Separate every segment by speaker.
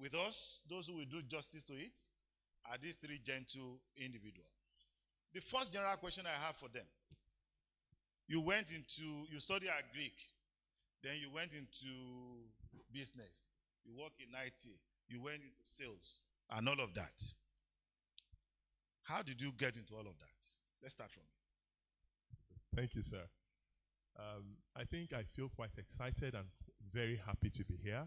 Speaker 1: with us, those who will do justice to it, are these three gentle individuals. The first general question I have for them: you studied Greek, then you went into business, you work in IT, you went into sales, and all of that. How did you get into all of that? Let's start from you.
Speaker 2: Thank you, sir. I think I feel quite excited and very happy to be here.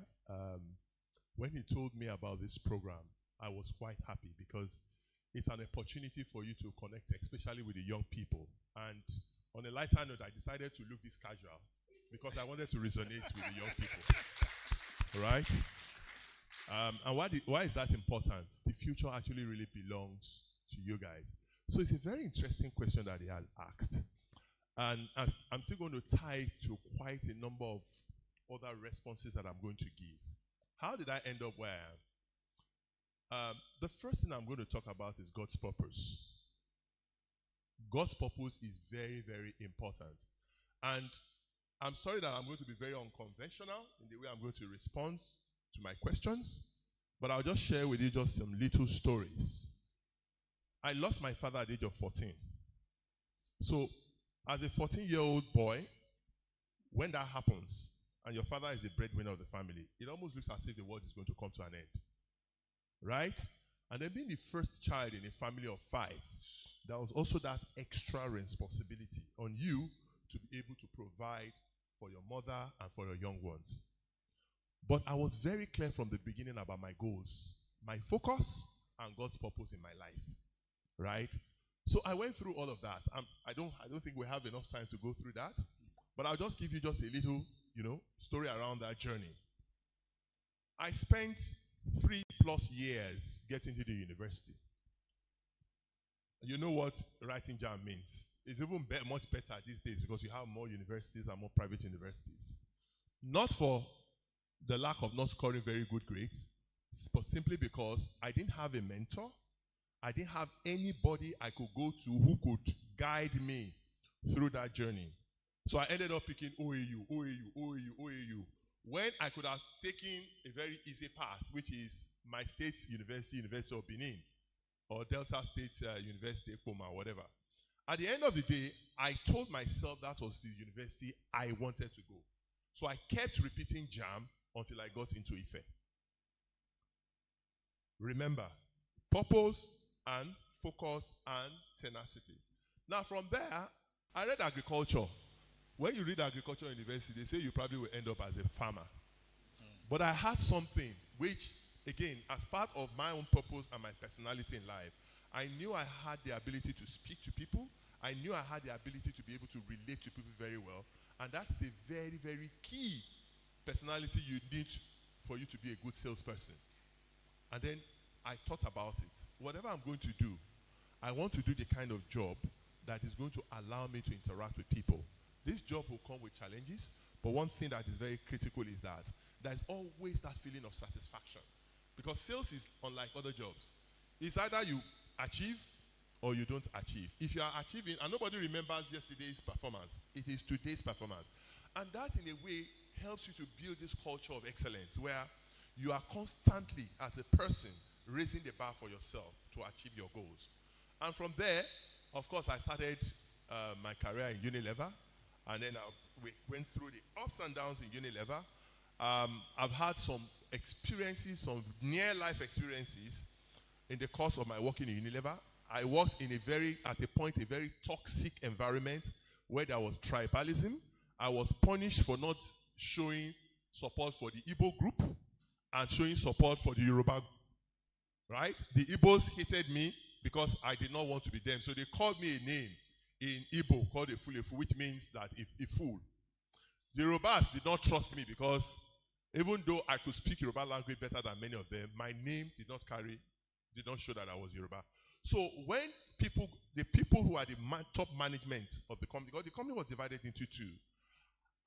Speaker 2: When he told me about this program, I was quite happy because it's an opportunity for you to connect, especially with the young people. And on a lighter note, I decided to look this casual because I wanted to resonate with the young people. All right? And why is that important? The future actually really belongs to you guys. So it's a very interesting question that he had asked. And I'm still going to tie it to quite a number of other responses that I'm going to give. How did I end up where I am? The first thing I'm going to talk about is God's purpose. God's purpose is very, very important. And I'm sorry that I'm going to be very unconventional in the way I'm going to respond to my questions, but I'll just share with you just some little stories. I lost my father at the age of 14. So, as a 14-year-old boy, when that happens, and your father is the breadwinner of the family, it almost looks as if the world is going to come to an end. Right? And then being the first child in a family of 5, there was also that extra responsibility on you to be able to provide for your mother and for your young ones. But I was very clear from the beginning about my goals, my focus, and God's purpose in my life. Right? So I went through all of that. I don't think we have enough time to go through that, but I'll just give you just a little, story around that journey. I spent 3+ years getting to the university. You know what writing JAMB means. It's even much better these days because you have more universities and more private universities. Not for the lack of not scoring very good grades, but simply because I didn't have a mentor. I didn't have anybody I could go to who could guide me through that journey. So I ended up picking OAU, when I could have taken a very easy path, which is my state university, University of Benin, or Delta State University, Ekpoma, whatever. At the end of the day, I told myself that was the university I wanted to go. So I kept repeating JAMB until I got into Ife. Remember, purpose and focus and tenacity. Now from there, I read agriculture. When you read agriculture university, they say you probably will end up as a farmer. But I had something which, again, as part of my own purpose and my personality in life, I knew I had the ability to speak to people. I knew I had the ability to be able to relate to people very well. And that is a very, very key personality you need for you to be a good salesperson. And then I thought about it. Whatever I'm going to do, I want to do the kind of job that is going to allow me to interact with people. This job will come with challenges, but one thing that is very critical is that there's always that feeling of satisfaction. Because sales is unlike other jobs. It's either you achieve or you don't achieve. If you are achieving, and nobody remembers yesterday's performance, it is today's performance. And that in a way helps you to build this culture of excellence where you are constantly, as a person, raising the bar for yourself to achieve your goals. And from there, of course, I started my career in Unilever. And then we went through the ups and downs in Unilever. I've had some experiences, some near-life experiences in the course of my working in Unilever. I worked in a very toxic environment where there was tribalism. I was punished for not showing support for the Igbo group and showing support for the Yoruba. Right? The Igbos hated me because I did not want to be them. So they called me a name in Igbo called Efulefu, which means that a fool. The Yorubas did not trust me because even though I could speak Yoruba language better than many of them, my name did not show that I was Yoruba. So when the people who are the top management of the company, because the company was divided into 2,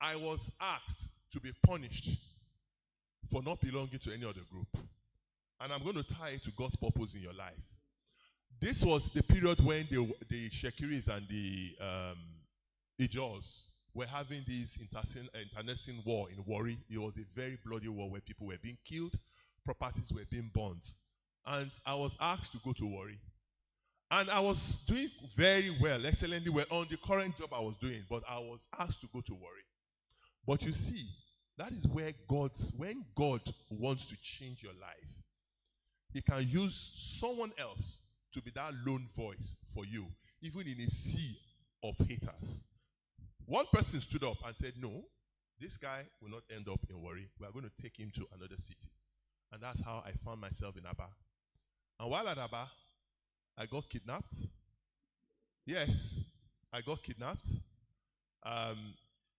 Speaker 2: I was asked to be punished for not belonging to any other group. And I'm going to tie it to God's purpose in your life. This was the period when the Shekiris and the Ijaws were having this internecine war in Warri. It was a very bloody war where people were being killed. properties were being burnt. And I was asked to go to Warri. And I was doing very well, excellently well on the current job I was doing, but I was asked to go to Warri. But you see, that is where when God wants to change your life, He can use someone else to be that lone voice for you, even in a sea of haters. One person stood up and said, no, this guy will not end up in Warri. We are going to take him to another city. And that's how I found myself in Aba. And while at Aba, I got kidnapped. Yes, I got kidnapped.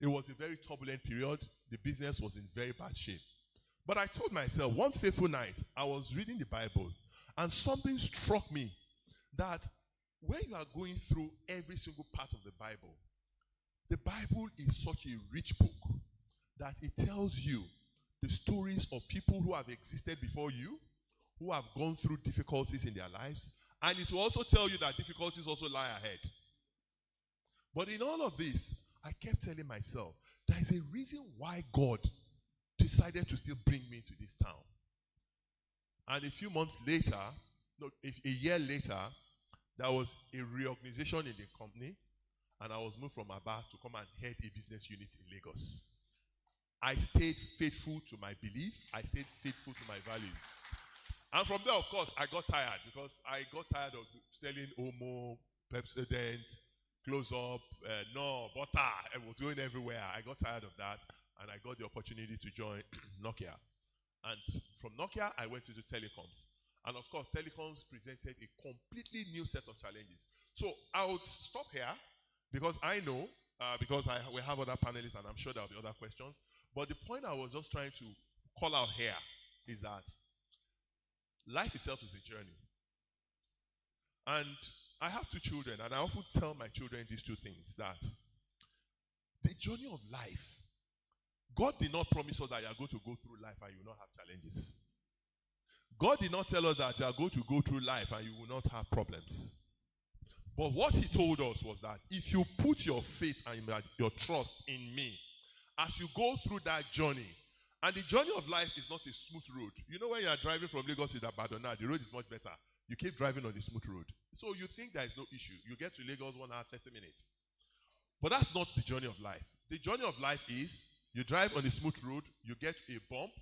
Speaker 2: It was a very turbulent period. The business was in very bad shape. But I told myself, one fateful night, I was reading the Bible, and something struck me that when you are going through every single part of the Bible is such a rich book that it tells you the stories of people who have existed before you, who have gone through difficulties in their lives, and it will also tell you that difficulties also lie ahead. But in all of this, I kept telling myself, there is a reason why God decided to still bring me to this town. And a few months later, a year later, there was a reorganization in the company, and I was moved from Aba to come and head a business unit in Lagos. I stayed faithful to my belief. I stayed faithful to my values. And from there, of course, I got tired, because I got tired of selling Omo, Pepsodent, Close-Up, no, butter. It was going everywhere. I got tired of that, and I got the opportunity to join Nokia. And from Nokia, I went into telecoms. And of course, telecoms presented a completely new set of challenges. So I would stop here, because I know, because we have other panelists, and I'm sure there will be other questions. But the point I was just trying to call out here is that life itself is a journey. And I have 2 children, and I often tell my children these 2 things, that the journey of life, God did not promise us that you are going to go through life and you will not have challenges. God did not tell us that you are going to go through life and you will not have problems. But what He told us was that if you put your faith and your trust in me, as you go through that journey, and the journey of life is not a smooth road. You know, when you are driving from Lagos to Ibadan, the road is much better. You keep driving on the smooth road. So you think there is no issue. You get to Lagos 1 hour, 30 minutes. But that's not the journey of life. The journey of life is you drive on the smooth road, you get a bump,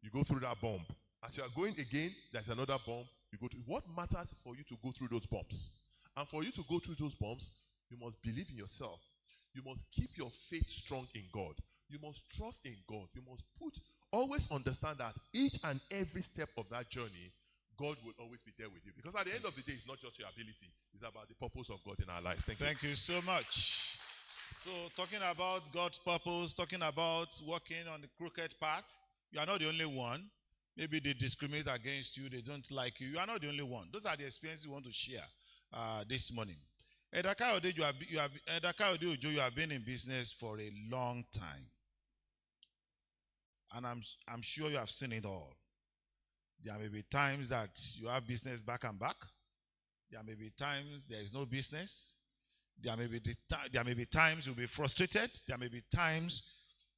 Speaker 2: you go through that bump. As you are going again, there's another bump. You go to. What matters for you to go through those bumps? And for you to go through those bumps, you must believe in yourself. You must keep your faith strong in God. You must trust in God. You must always understand that each and every step of that journey, God will always be there with you. Because at the end of the day, it's not just your ability. It's about the purpose of God in our life.
Speaker 1: Thank you so much. So talking about God's purpose, talking about walking on the crooked path, you are not the only one. Maybe they discriminate against you. They don't like you. You are not the only one. Those are the experiences we want to share this morning. Edakayode Ojo, you have been in business for a long time. And I'm sure you have seen it all. There may be times that you have business back and back. There may be times there is no business. There may be times you'll be frustrated. There may be times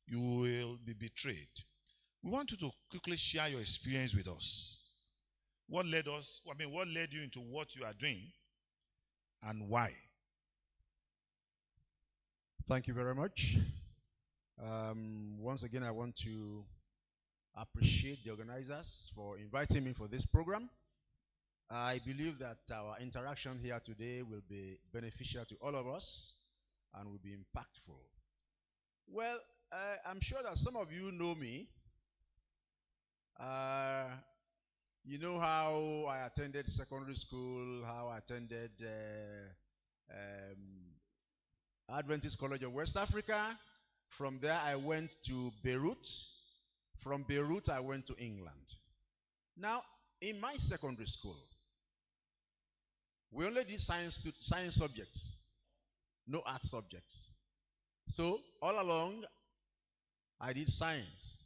Speaker 1: you will be betrayed. We want you to quickly share your experience with us. What led you into what you are doing and why?
Speaker 3: Thank you very much. Once again, I want to appreciate the organizers for inviting me for this program. I believe that our interaction here today will be beneficial to all of us and will be impactful. Well, I'm sure that some of you know me. You know how I attended secondary school, how I attended Adventist College of West Africa. From there, I went to Beirut. From Beirut, I went to England. Now, in my secondary school, we only did science subjects, no art subjects. So, all along, I did science.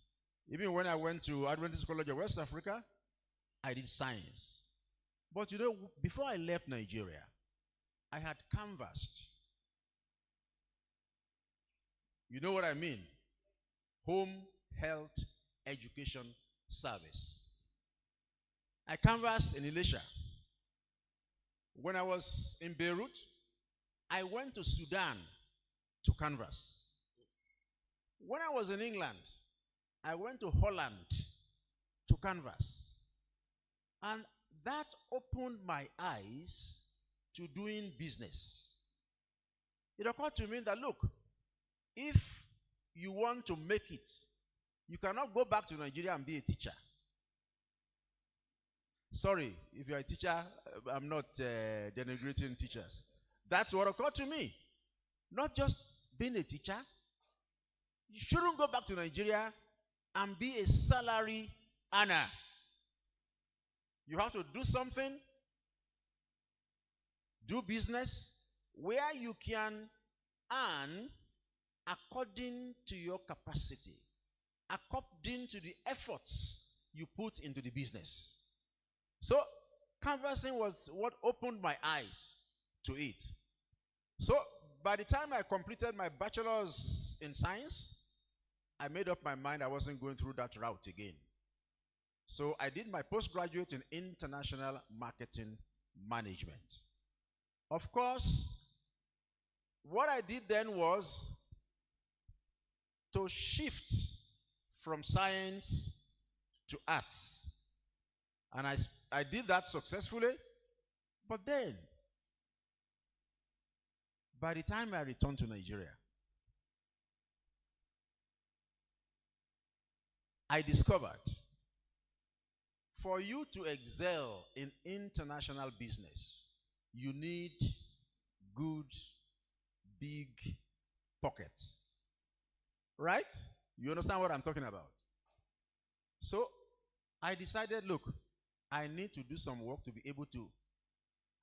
Speaker 3: Even when I went to Adventist College of West Africa, I did science. But you know, before I left Nigeria, I had canvassed. You know what I mean? Home Health Education Service. I canvassed in Elisha. When I was in Beirut, I went to Sudan to canvass. When I was in England, I went to Holland to canvass. And that opened my eyes to doing business. It occurred to me that, look, if you want to make it, you cannot go back to Nigeria and be a teacher. Sorry, if you're a teacher, I'm not denigrating teachers. That's what occurred to me. Not just being a teacher. You shouldn't go back to Nigeria and be a salary earner. You have to do something, do business where you can earn according to your capacity, according to the efforts you put into the business. So, canvassing was what opened my eyes to it. So, by the time I completed my bachelor's in science, I made up my mind I wasn't going through that route again. So, I did my postgraduate in international marketing management. Of course, what I did then was to shift from science to arts. And I did that successfully. But then, by the time I returned to Nigeria, I discovered for you to excel in international business, you need good, big pockets. Right? You understand what I'm talking about? So, I decided, look, I need to do some work to be able to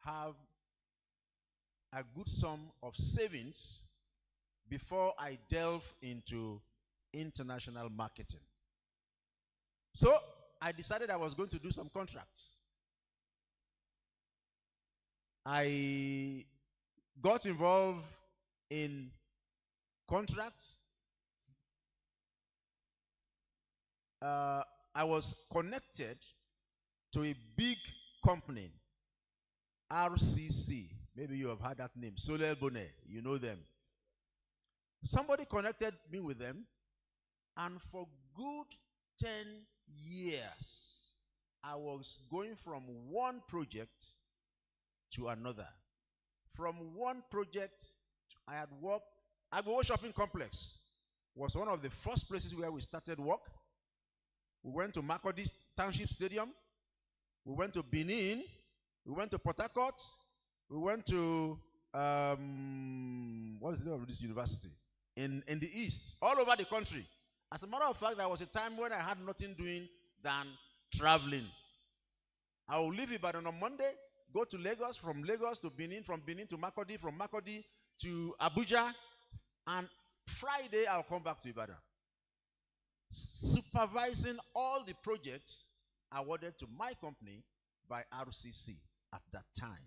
Speaker 3: have a good sum of savings before I delve into international marketing. So, I decided I was going to do some contracts. I got involved in contracts. I was connected to a big company, RCC. Maybe you have heard that name, Soler Bonnet. You know them. Somebody connected me with them, and for good 10 years, I was going from one project to another. From one project, I had worked. Agbowo Shopping Complex was one of the first places where we started work. We went to Makurdi Township Stadium. We went to Benin. We went to Port Harcourt. We went to, what is the name of this university? In the east, all over the country. As a matter of fact, there was a time when I had nothing doing than traveling. I will leave Ibadan on Monday, go to Lagos, from Lagos to Benin, from Benin to Makurdi, from Makurdi to Abuja, and Friday I'll come back to Ibadan, supervising all the projects awarded to my company by RCC at that time.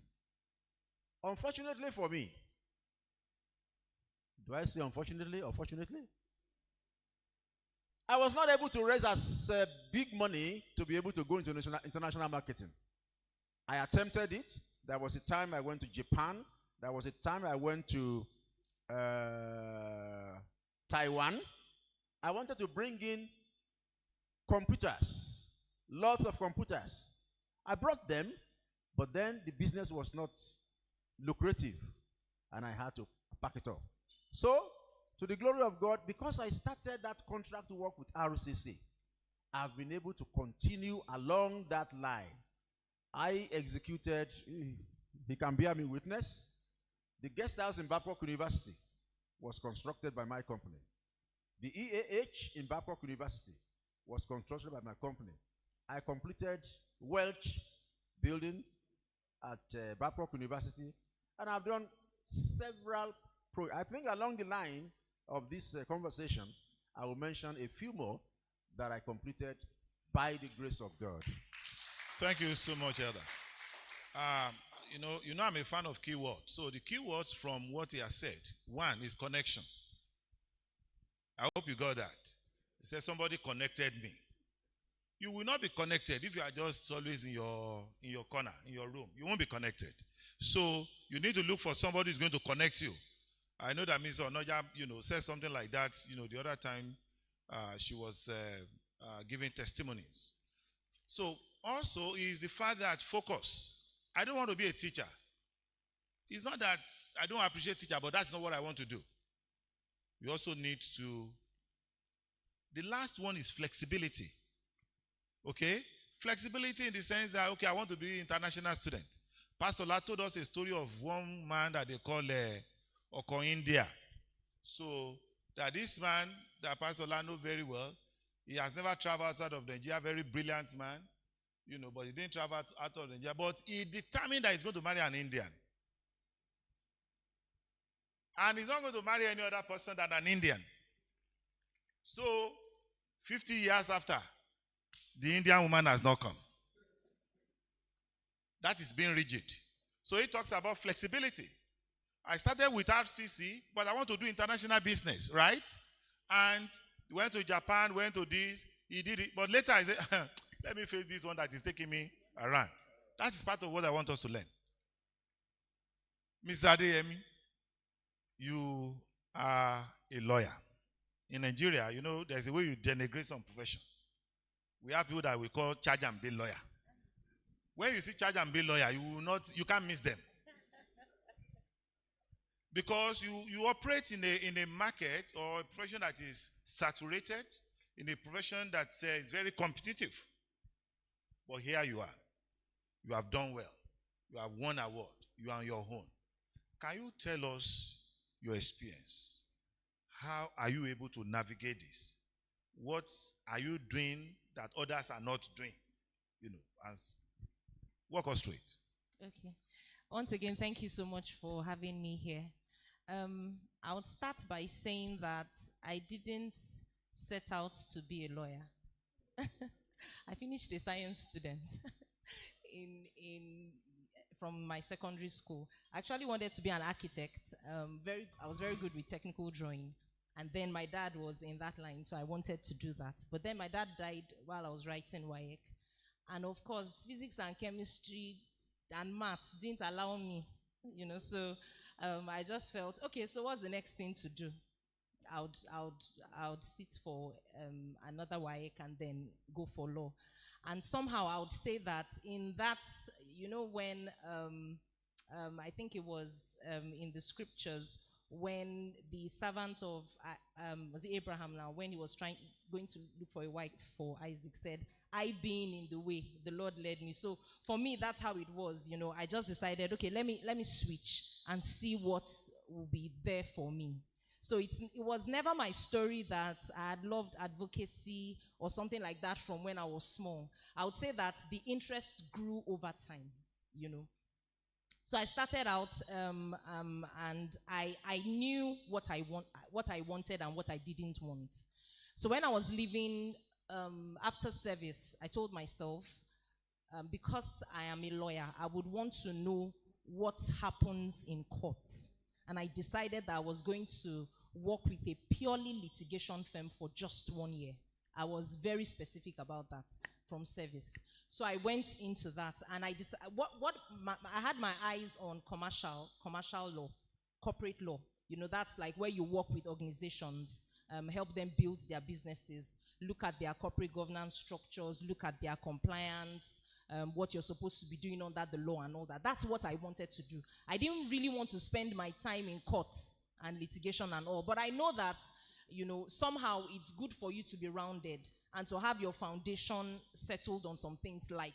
Speaker 3: Unfortunately for me, do I say unfortunately or fortunately? I was not able to raise as big money to be able to go into international marketing. I attempted it. There was a time I went to Japan. There was a time I went to Taiwan. I wanted to bring in computers, lots of computers. I brought them, but then the business was not lucrative, and I had to pack it up. So, to the glory of God, because I started that contract work with RCC, I've been able to continue along that line. I executed, he can bear me witness, the guest house in Babcock University was constructed by my company. The EAH in Babcock University was constructed by my company. I completed Welch building at Babcock University, and I've done several I think along the line of this conversation, I will mention a few more that I completed by the grace of God.
Speaker 1: Thank you so much, Elder. You know I'm a fan of keywords. So the keywords from what he has said, one is connection. I hope you got that. He said somebody connected me. You will not be connected if you are just always in your corner, in your room. You won't be connected. So you need to look for somebody who's going to connect you. I know that Ms. Onoja, said something like that, the other time she was giving testimonies. So also is the fact that focus. I don't want to be a teacher. It's not that I don't appreciate teacher, but that's not what I want to do. You also need to. The last one is flexibility. Okay? Flexibility in the sense that, okay, I want to be international student. Pastor La told us a story of one man that they call Oko India. So that this man that Pastor La knows very well, he has never traveled outside of Nigeria, very brilliant man, but he didn't travel out of Nigeria. But he determined that he's going to marry an Indian. And he's not going to marry any other person than an Indian. So, 50 years after, the Indian woman has not come. That is being rigid. So he talks about flexibility. I started with RCC, but I want to do international business, right? And went to Japan, went to this, he did it. But later I said, let me face this one that is taking me around. That is part of what I want us to learn. Mr. Adeyemi, you are a lawyer. In Nigeria, there's a way you denigrate some profession. We have people that we call charge and bill lawyer. When you see charge and bill lawyer, you can't miss them. Because you operate in a market or a profession that is saturated, in a profession that is very competitive. But here you are. You have done well. You have won an award. You are on your own. Can you tell us your experience? How are you able to navigate this? What are you doing that others are not doing? As walk us through it.
Speaker 4: Okay. Once again, thank you so much for having me here. I would start by saying that I didn't set out to be a lawyer. I finished a science student from my secondary school. I actually wanted to be an architect. I was very good with technical drawing. And then my dad was in that line, so I wanted to do that. But then my dad died while I was writing WAEC. And of course, physics and chemistry and maths didn't allow me, so I just felt, okay, so what's the next thing to do? I would sit for another WAEC and then go for law. And somehow I would say that in that, when I think it was in the scriptures, when the servant of was it Abraham now, when he was going to look for a wife for Isaac, said, I being in the way, the Lord led me. So for me, that's how it was. I just decided, okay, let me switch and see what will be there for me. So it was never my story that I had loved advocacy or something like that from when I was small. I would say that the interest grew over time, So I started out and I knew what I wanted and what I didn't want. So when I was leaving after service, I told myself, because I am a lawyer, I would want to know what happens in court. And I decided that I was going to work with a purely litigation firm for just 1 year. I was very specific about that from service. So I went into that, and I decided I had my eyes on commercial law, corporate law. That's like where you work with organizations, help them build their businesses, look at their corporate governance structures, look at their compliance, what you're supposed to be doing under the law and all that. That's what I wanted to do. I didn't really want to spend my time in court and litigation and all, but I know that, somehow it's good for you to be rounded and to have your foundation settled on some things like,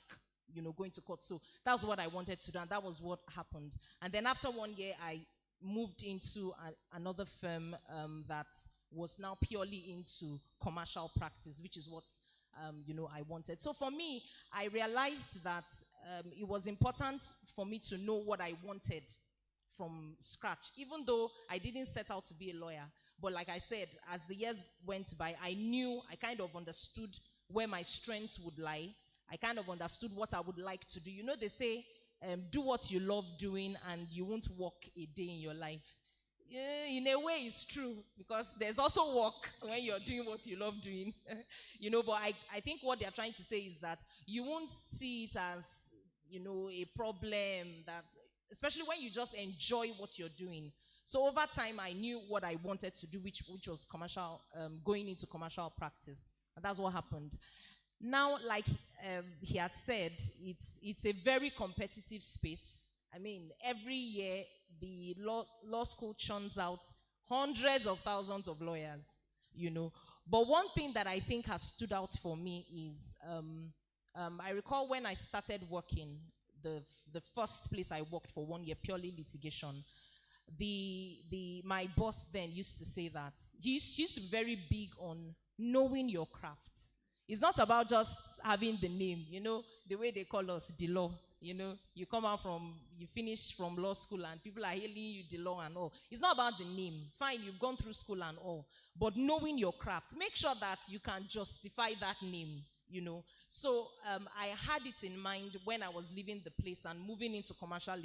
Speaker 4: going to court. So that's what I wanted to do, and that was what happened. And then after 1 year, I moved into another firm that was now purely into commercial practice, which is what I wanted. So for me, I realized that it was important for me to know what I wanted from scratch, even though I didn't set out to be a lawyer. But like I said, as the years went by, I kind of understood where my strengths would lie. I kind of understood what I would like to do. They say, do what you love doing and you won't work a day in your life. Yeah, in a way it's true, because there's also work when you're doing what you love doing. But I think what they're trying to say is that you won't see it as, a problem, that especially when you just enjoy what you're doing. So over time I knew what I wanted to do, which was commercial, going into commercial practice. And that's what happened. Now, like he had said, it's a very competitive space. I mean, every year the law school churns out hundreds of thousands of lawyers. But one thing that I think has stood out for me is I recall when I started working, the first place I worked for 1 year, purely litigation. My boss then used to say that he used to be very big on knowing your craft. It's not about just having the name, the way they call us, the law. You come out you finish from law school and people are hailing you the law and all. It's not about the name. Fine, you've gone through school and all. But knowing your craft, make sure that you can justify that name, So I had it in mind when I was leaving the place and moving into commercial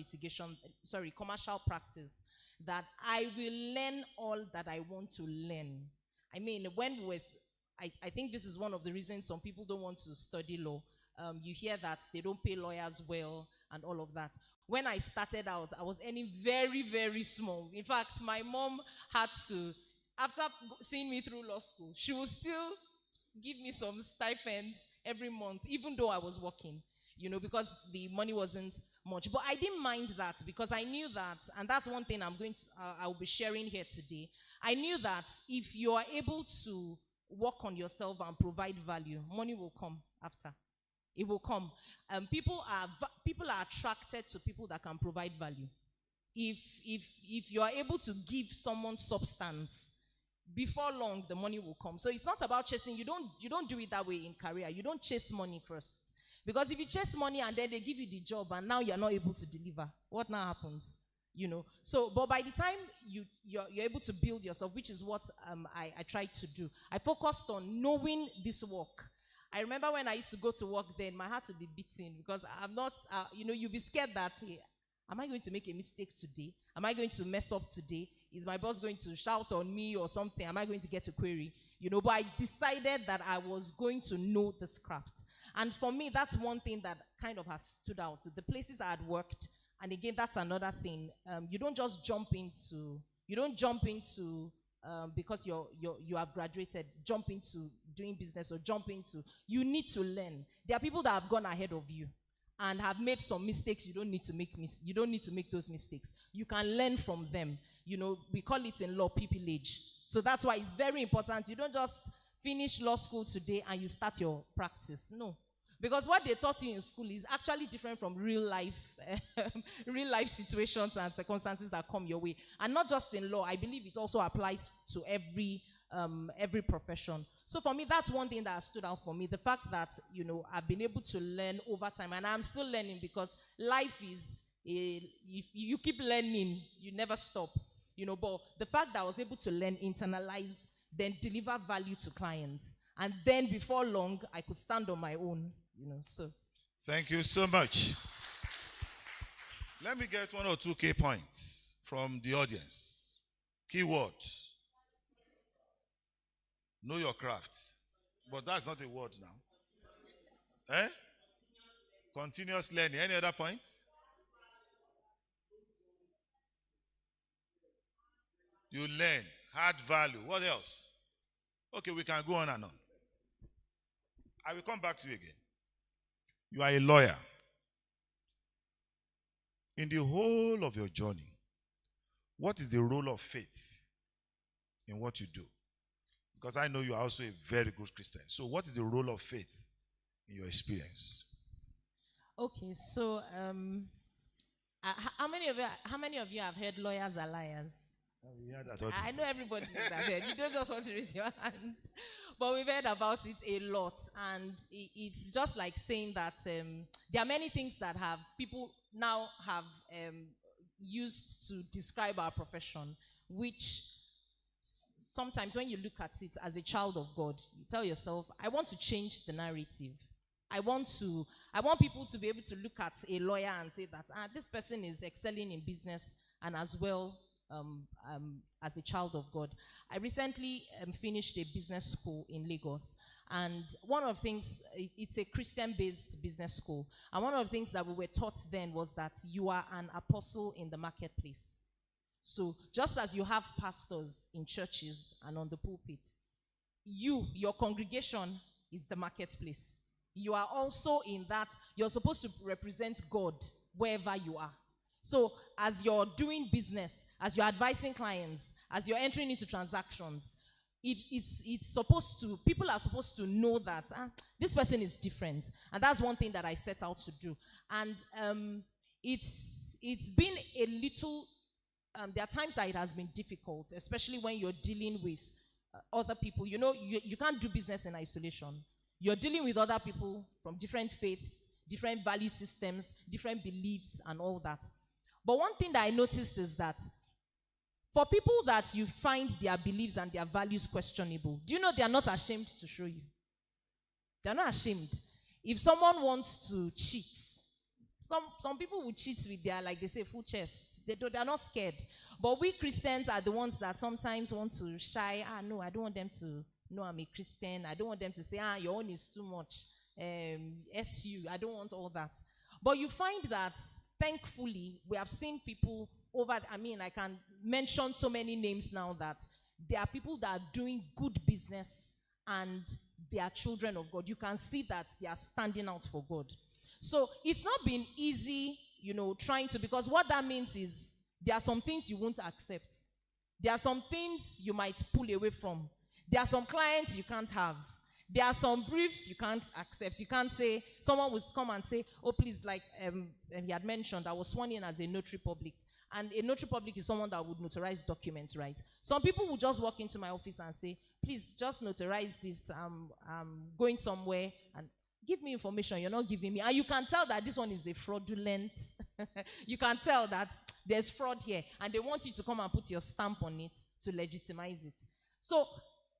Speaker 4: practice, that I will learn all that I want to learn. I mean, I think this is one of the reasons some people don't want to study law. You hear that they don't pay lawyers well and all of that. When I started out, I was earning very, very small. In fact, my mom had to, after seeing me through law school, she would still give me some stipends every month, even though I was working, because the money wasn't much. But I didn't mind that, because I knew that, and that's one thing I'll be sharing here today. I knew that if you are able to work on yourself and provide value, money will come after. It will come. People are attracted to people that can provide value. If you are able to give someone substance, before long the money will come. So it's not about chasing. You don't do it that way in career. You don't chase money first, because if you chase money and then they give you the job and now you're not able to deliver, what now happens? So but by the time you're able to build yourself, which is what I tried to do, I focused on knowing this work. I remember when I used to go to work then, my heart would be beating, because I'm not, you'll be scared that, hey, am I going to make a mistake today? Am I going to mess up today? Is my boss going to shout on me or something? Am I going to get a query? But I decided that I was going to know this craft. And for me, that's one thing that kind of has stood out. The places I had worked, and again, that's another thing. You don't jump into because you have graduated, jump into doing business or you need to learn. There are people that have gone ahead of you and have made some mistakes. You don't need to make those mistakes. You can learn from them. We call it in law pupillage. So that's why it's very important. You don't just finish law school today and you start your practice. No. Because what they taught you in school is actually different from real life situations and circumstances that come your way. And not just in law. I believe it also applies to every profession. So for me, that's one thing that has stood out for me. The fact that, I've been able to learn over time. And I'm still learning, because life is, you keep learning. You never stop. But the fact that I was able to learn, internalize, then deliver value to clients. And then before long, I could stand on my own. So.
Speaker 1: Thank you so much. Let me get 1 or 2 key points from the audience. Keywords. Know your craft. But that's not a word now. Continuous learning. Any other points? You learn. Add value. What else? Okay, we can go on and on. I will come back to you again. You are a lawyer. In the whole of your journey, what is the role of faith in what you do? Because I know you are also a very good Christian. So what is the role of faith in your experience?
Speaker 4: Okay, so how many of you have heard lawyers are liars? I know everybody knows that. You don't just want to raise your hands. But we've heard about it a lot. And it's just like saying that there are many things that people now have used to describe our profession, which sometimes when you look at it as a child of God, you tell yourself, I want to change the narrative. I want people to be able to look at a lawyer and say that this person is excelling in business, and as well as a child of God. I recently finished a business school in Lagos, and one of the things, it's a Christian-based business school, and one of the things that we were taught then was that you are an apostle in the marketplace. So just as you have pastors in churches and on the pulpit, your congregation is the marketplace. You are also in that, you're supposed to represent God wherever you are. So as you're doing business, as you're advising clients, as you're entering into transactions, it's supposed to, people are supposed to know that this person is different. And that's one thing that I set out to do. And it's been a little, there are times that it has been difficult, especially when you're dealing with other people. You know, you can't do business in isolation. You're dealing with other people from different faiths, different value systems, different beliefs, and all that. But one thing that I noticed is that for people that you find their beliefs and their values questionable, do you know they are not ashamed to show you? They're not ashamed. If someone wants to cheat, some people will cheat with their, like they say, full chest. They're not scared. But we Christians are the ones that sometimes want to shy. No, I don't want them to know I'm a Christian. I don't want them to say, your own is too much. SU, I don't want all that. But you find that, thankfully, we have seen people I can mention so many names now that there are people that are doing good business and they are children of God. You can see that they are standing out for God. So it's not been easy, trying to, because what that means is there are some things you won't accept. There are some things you might pull away from. There are some clients you can't have. There are some briefs you can't accept. You can't say, someone will come and say, oh, please, like he had mentioned, I was sworn in as a notary public. And a notary public is someone that would notarize documents, right? Some people will just walk into my office and say, please, just notarize this. I'm going somewhere and give me information. You're not giving me. And you can tell that this one is a fraudulent. You can tell that there's fraud here. And they want you to come and put your stamp on it to legitimize it. So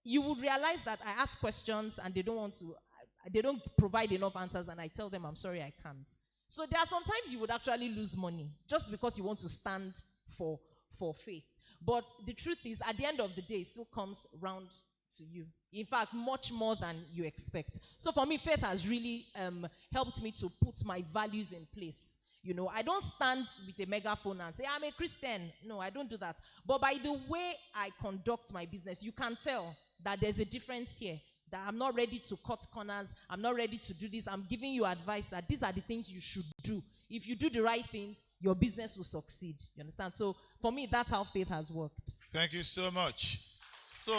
Speaker 4: you would realize that I ask questions and they don't provide enough answers, and I tell them, I'm sorry, I can't. So there are sometimes you would actually lose money just because you want to stand for faith. But the truth is, at the end of the day, it still comes round to you. In fact, much more than you expect. So for me, faith has really helped me to put my values in place. I don't stand with a megaphone and say, I'm a Christian. No, I don't do that. But by the way I conduct my business, you can tell that there's a difference here. That I'm not ready to cut corners. I'm not ready to do this. I'm giving you advice that these are the things you should do. If you do the right things, your business will succeed. You understand? So for me, that's how faith has worked.
Speaker 1: Thank you so much. So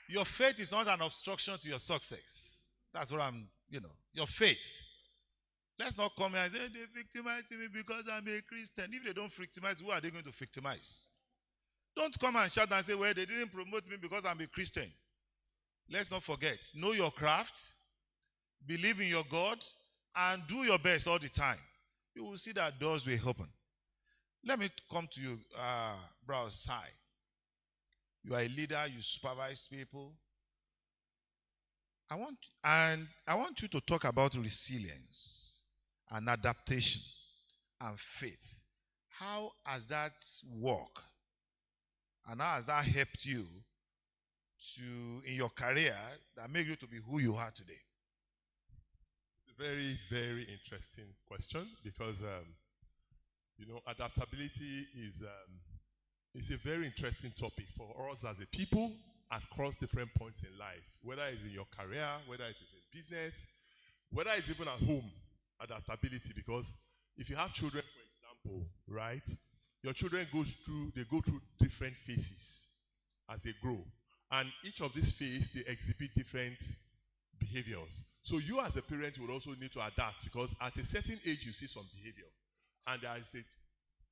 Speaker 1: your faith is not an obstruction to your success. That's what your faith. Let's not come here and say, they victimize me because I'm a Christian. If they don't victimize, who are they going to victimize? Don't come and shout and say, well, they didn't promote me because I'm a Christian. Let's not forget. Know your craft. Believe in your God. And do your best all the time. You will see that doors will open. Let me come to you, Brother Sai. You are a leader. You supervise people. I want you to talk about resilience and adaptation and faith. How has that worked? And how has that helped you in your career that made you to be who you are today?
Speaker 2: It's a very, very interesting question because, adaptability is a very interesting topic for us as a people across different points in life, whether it's in your career, whether it is in business, whether it's even at home, adaptability. Because if you have children, for example, right? Your children go through different phases as they grow. And each of these phases, they exhibit different behaviors. So you as a parent will also need to adapt because at a certain age, you see some behavior. And there is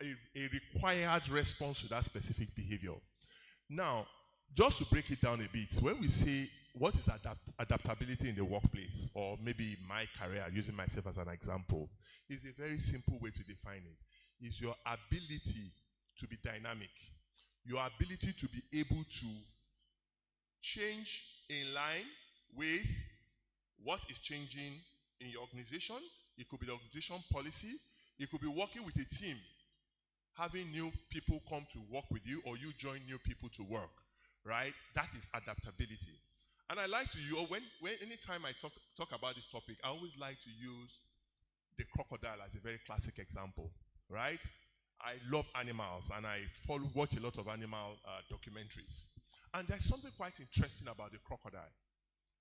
Speaker 2: a required response to that specific behavior. Now, just to break it down a bit, when we say what is adaptability in the workplace, or maybe my career, using myself as an example, is a very simple way to define it. Is your ability to be dynamic, your ability to be able to change in line with what is changing in your organization. It could be the organization policy. It could be working with a team having new people come to work with you, or you join new people to work, right? That is adaptability. And I like to use, anytime I talk about this topic, I always like to use the crocodile as a very classic example, right? I love animals, and I watch a lot of animal documentaries. And there's something quite interesting about the crocodile,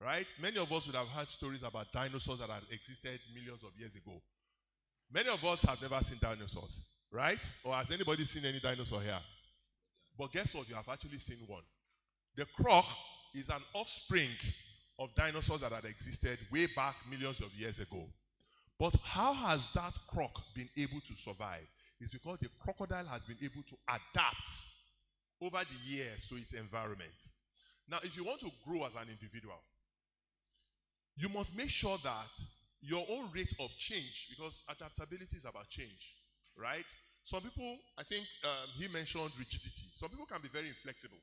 Speaker 2: right? Many of us would have heard stories about dinosaurs that had existed millions of years ago. Many of us have never seen dinosaurs, right? Or has anybody seen any dinosaur here? But guess what? You have actually seen one. The croc is an offspring of dinosaurs that had existed way back millions of years ago. But how has that croc been able to survive? It's because the crocodile has been able to adapt over the years to its environment. Now, if you want to grow as an individual, you must make sure that your own rate of change, because adaptability is about change, right? Some people, I think he mentioned rigidity. Some people can be very inflexible.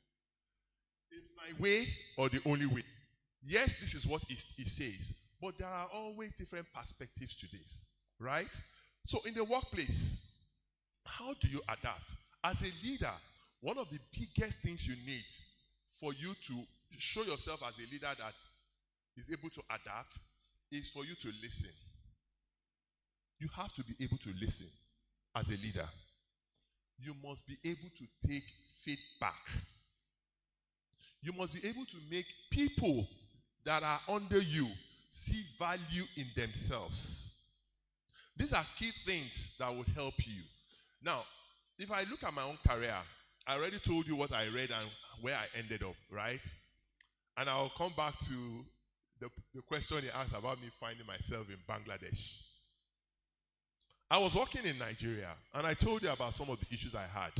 Speaker 2: In my way or the only way. Yes, this is what it says, but there are always different perspectives to this, right? So in the workplace, how do you adapt? As a leader, one of the biggest things you need for you to show yourself as a leader that is able to adapt is for you to listen. You have to be able to listen as a leader. You must be able to take feedback. You must be able to make people that are under you see value in themselves. These are key things that would help you. Now, if I look at my own career, I already told you what I read and where I ended up, right? And I'll come back to the question he asked about me finding myself in Bangladesh. I was working in Nigeria, and I told you about some of the issues I had.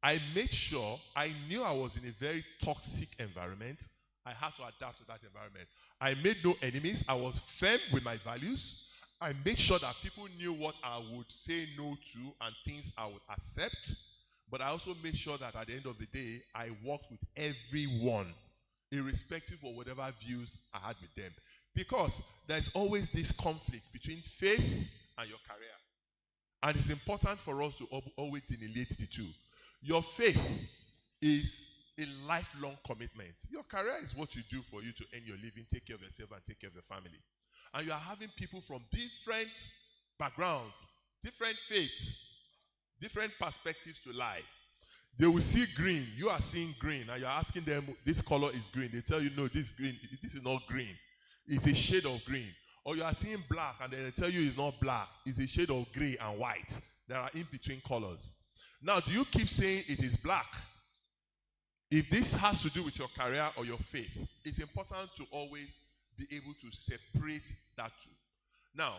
Speaker 2: I made sure I knew I was in a very toxic environment. I had to adapt to that environment. I made no enemies. I was firm with my values. I made sure that people knew what I would say no to and things I would accept. But I also made sure that at the end of the day, I worked with everyone, irrespective of whatever views I had with them. Because there's always this conflict between faith and your career. And it's important for us to always delineate the two. Your faith is a lifelong commitment. Your career is what you do for you to earn your living, take care of yourself, and take care of your family. And you are having people from different backgrounds, different faiths, different perspectives to life. They will see green. You are seeing green, and you're asking them, this color is green. They tell you, no, this green, this is not green. It's a shade of green. Or you are seeing black, and then they tell you it's not black. It's a shade of gray and white. There are in-between colors. Now, do you keep saying it is black? If this has to do with your career or your faith, it's important to always be able to separate that two. Now,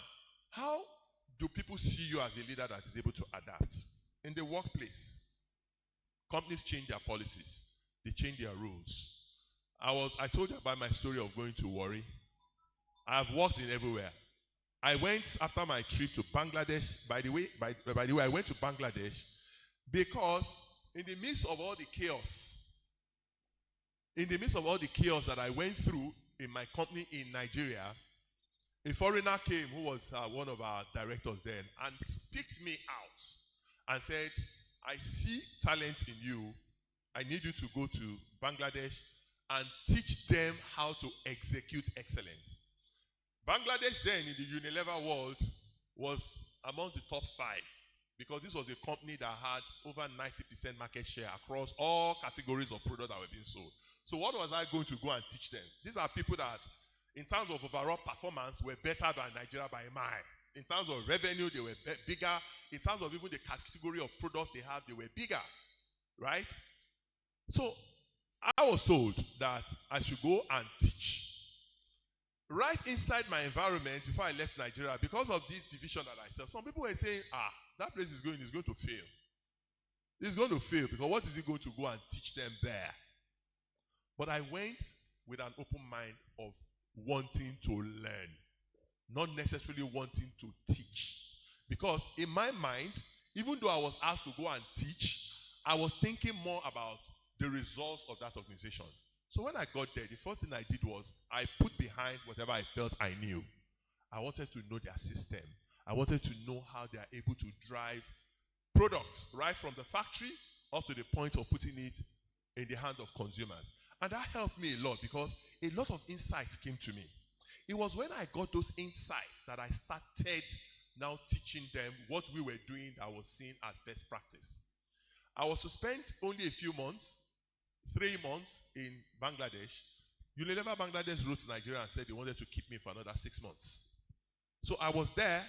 Speaker 2: how do people see you as a leader that is able to adapt? In the workplace, companies change their policies. They change their rules. I told you about my story of going to Warri. I've worked in everywhere. I went after my trip to Bangladesh. By the way, I went to Bangladesh because in the midst of all the chaos that I went through in my company in Nigeria, a foreigner came who was one of our directors then and picked me out and said, I see talent in you. I need you to go to Bangladesh and teach them how to execute excellence. Bangladesh then in the Unilever world was among the top 5 because this was a company that had over 90% market share across all categories of products that were being sold. So what was I going to go and teach them? These are people that, in terms of overall performance, were better than Nigeria by a mile. In terms of revenue, they were bigger. In terms of even the category of products they have, they were bigger, right? So I was told that I should go and teach. Right inside my environment, before I left Nigeria, because of this division that I saw, some people were saying, that place is going to fail. It's going to fail because what is he going to go and teach them there? But I went with an open mind of wanting to learn, not necessarily wanting to teach. Because in my mind, even though I was asked to go and teach, I was thinking more about the results of that organization. So when I got there, the first thing I did was I put behind whatever I felt I knew. I wanted to know their system. I wanted to know how they are able to drive products right from the factory up to the point of putting it in the hand of consumers. And that helped me a lot because a lot of insights came to me. It was when I got those insights that I started now teaching them what we were doing that was seen as best practice. I was to spend only a few months, 3 months in Bangladesh. Unilever Bangladesh wrote to Nigeria and said they wanted to keep me for another 6 months. So I was there,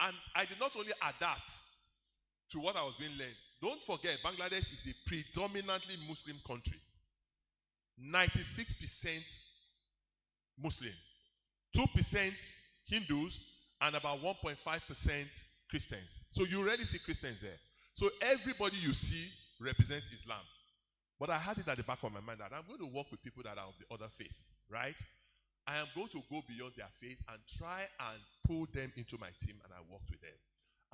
Speaker 2: and I did not only adapt to what I was being learned. Don't forget, Bangladesh is a predominantly Muslim country. 96% Muslim, 2% Hindus, and about 1.5% Christians. So you already see Christians there. So everybody you see represents Islam. But I had it at the back of my mind that I'm going to work with people that are of the other faith, right? I am going to go beyond their faith and try and pull them into my team, and I worked with them.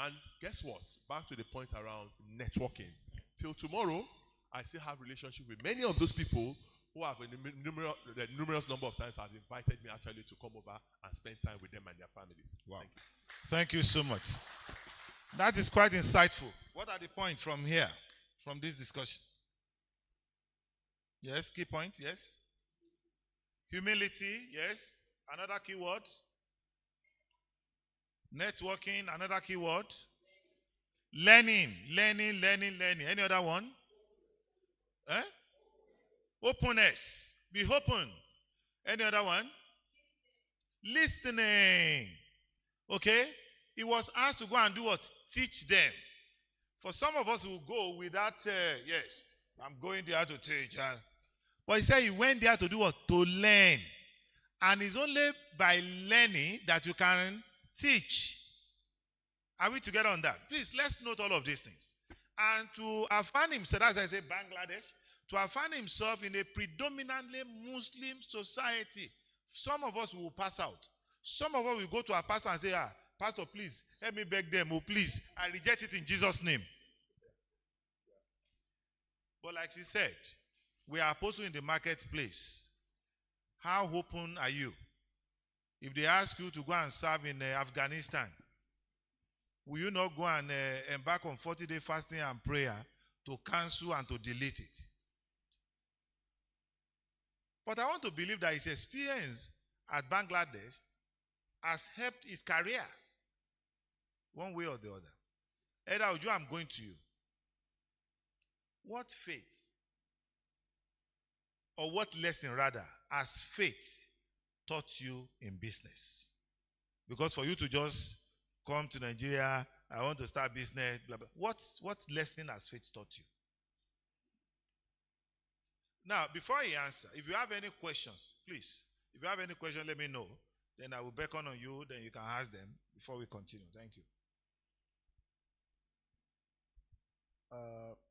Speaker 2: And guess what? Back to the point around networking. Till tomorrow, I still have relationship with many of those people who have the numerous number of times have invited me actually to come over and spend time with them and their families.
Speaker 1: Wow. Thank you so much. That is quite insightful. What are the points from here, from this discussion? Yes, key point, yes. Humility, yes. Another key word. Networking, another key word. Learning. Any other one? Openness. Be open. Any other one? Listening. Okay? He was asked to go and do what? Teach them. For some of us who go with that, yes, I'm going there to teach. But he said he went there to do what? To learn. And it's only by learning that you can teach. Are we together on that? Please, let's note all of these things. And to have found himself, as I say, Bangladesh, to have found himself in a predominantly Muslim society, some of us will pass out. Some of us will go to our pastor and say, Pastor, please, help me beg them. Oh, please, I reject it in Jesus' name. But like she said, we are apostle in the marketplace. How open are you? If they ask you to go and serve in Afghanistan, will you not go and embark on 40-day fasting and prayer to cancel and to delete it? But I want to believe that his experience at Bangladesh has helped his career one way or the other. Either Ojo, I'm going to you. What faith, or what lesson rather, has faith taught you in business? Because for you to just come to Nigeria, I want to start business, blah, blah. What lesson has faith taught you? Now, before he answers, if you have any questions, please, if you have any question, let me know. Then I will beckon on you, then you can ask them before we continue. Thank you.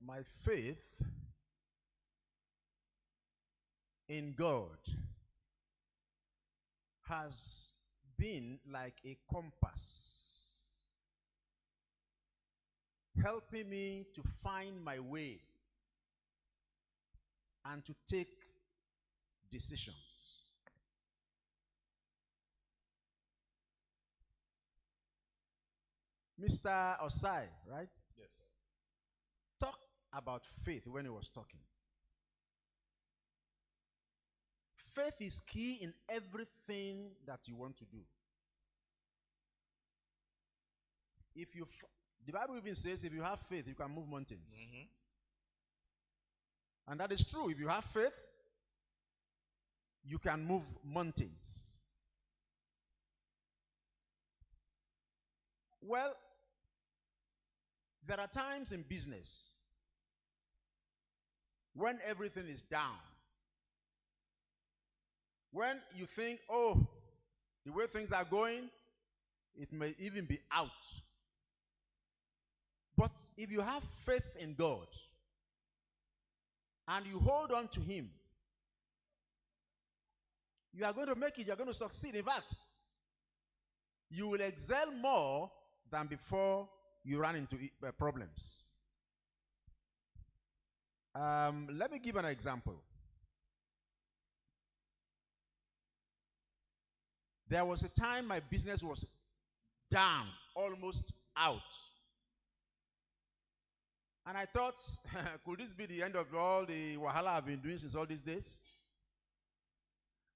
Speaker 3: My faith in God has been like a compass, helping me to find my way and to take decisions. Mr. Osai, right?
Speaker 1: Yes.
Speaker 3: Talk about faith when he was talking. Faith is key in everything that you want to do. The Bible even says if you have faith, you can move mountains.
Speaker 1: Mm-hmm.
Speaker 3: And that is true. If you have faith, you can move mountains. Well, there are times in business when everything is down. When you think, oh, the way things are going, it may even be out. But if you have faith in God and you hold on to Him, you are going to make it, you are going to succeed. In fact, you will excel more than before you run into problems. Let me give an example. There was a time my business was down, almost out. And I thought, could this be the end of all the wahala I've been doing since all these days?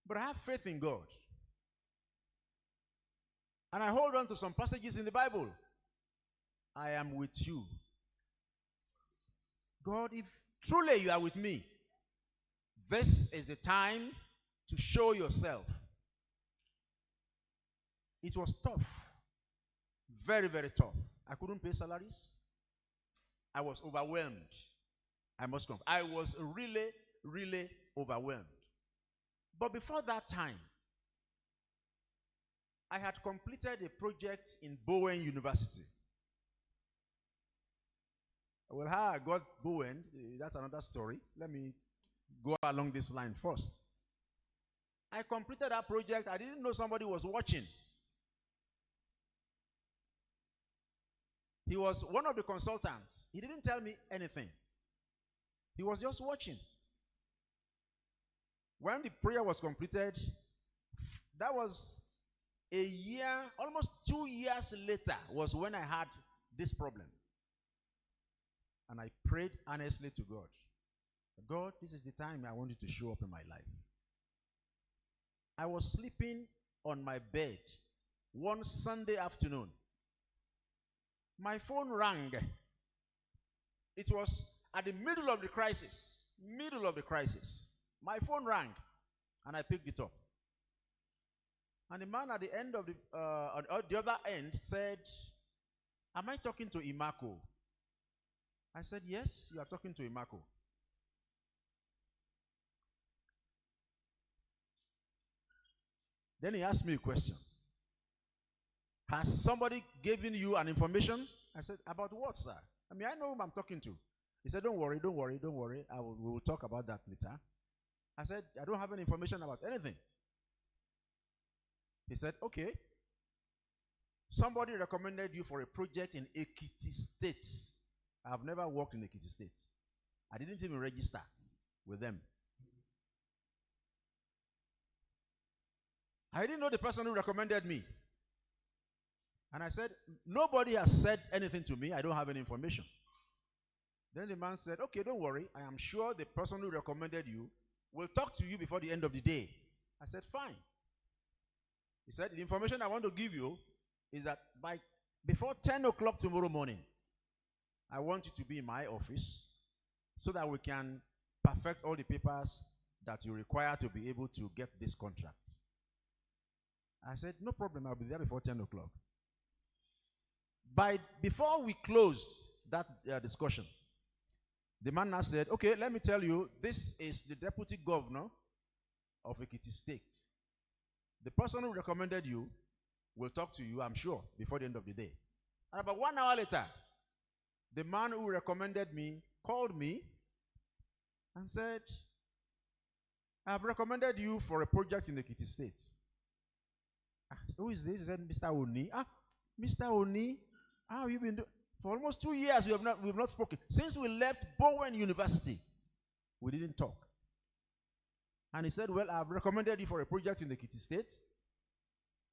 Speaker 3: But I have faith in God. And I hold on to some passages in the Bible. I am with you. God, if truly you are with me, this is the time to show yourself. It was tough. Very, very tough. I couldn't pay salaries. I was overwhelmed. I must confess. I was really, really overwhelmed. But before that time, I had completed a project in Bowen University. Well, how I got Bowen, that's another story. Let me go along this line first. I completed that project. I didn't know somebody was watching. He was one of the consultants. He didn't tell me anything. He was just watching. When the prayer was completed, that was a year, almost 2 years later, was when I had this problem. And I prayed earnestly to God. God, this is the time I want you to show up in my life. I was sleeping on my bed one Sunday afternoon. My phone rang. It was at the middle of the crisis. Middle of the crisis. My phone rang, and I picked it up. And the man at the end of the other end said, "Am I talking to Imako?" I said, "Yes, you are talking to Imako." Then he asked me a question. "Has somebody given you an information?" I said, "About what, sir? I mean, I know whom I'm talking to." He said, "Don't worry, don't worry, don't worry. We will talk about that later." I said, "I don't have any information about anything." He said, "Okay. Somebody recommended you for a project in Ekiti State." I have never worked in Ekiti State. I didn't even register with them. I didn't know the person who recommended me. And I said, "Nobody has said anything to me. I don't have any information." Then the man said, "Okay, don't worry. I am sure the person who recommended you will talk to you before the end of the day." I said, "Fine." He said, "The information I want to give you is that before 10 o'clock tomorrow morning, I want you to be in my office so that we can perfect all the papers that you require to be able to get this contract." I said, "No problem. I'll be there before 10 o'clock. Before we closed that discussion, the man now said, "Okay, let me tell you, this is the deputy governor of Ekiti State. The person who recommended you will talk to you, I'm sure, before the end of the day." And about 1 hour later, the man who recommended me called me and said, "I have recommended you for a project in Ekiti State." "Who is this?" He said, "Mr. Oni." "Mr. Oni, how have you been doing? For almost 2 years, we have not spoken. Since we left Bowen University, we didn't talk." And he said, "Well, I've recommended you for a project in the Ekiti State."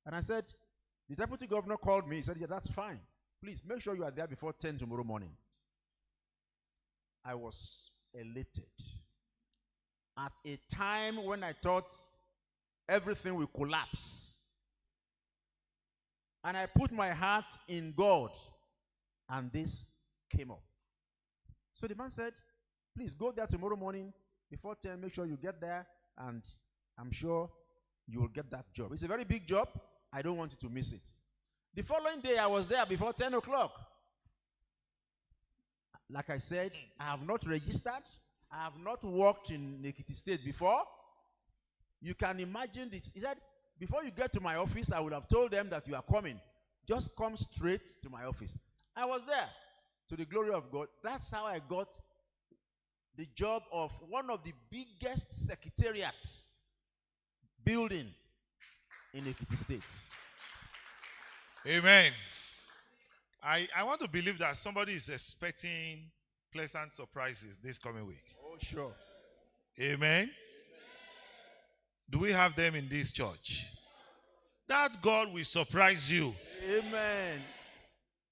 Speaker 3: And I said, "The deputy governor called me." He said, "Yeah, that's fine. Please make sure you are there before 10 tomorrow morning." I was elated. At a time when I thought everything will collapse. And I put my heart in God. And this came up. So the man said, "Please go there tomorrow morning before 10. Make sure you get there, and I'm sure you will get that job. It's a very big job. I don't want you to miss it." The following day, I was there before 10 o'clock. Like I said, I have not registered. I have not worked in Ekiti State before. You can imagine this. He said, "Before you get to my office, I would have told them that you are coming. Just come straight to my office." I was there, to the glory of God. That's how I got the job of one of the biggest secretariats building in Ekiti State.
Speaker 1: Amen. I want to believe that somebody is expecting pleasant surprises this coming week.
Speaker 3: Oh, sure.
Speaker 1: Amen. Do we have them in this church? That God will surprise you.
Speaker 3: Amen.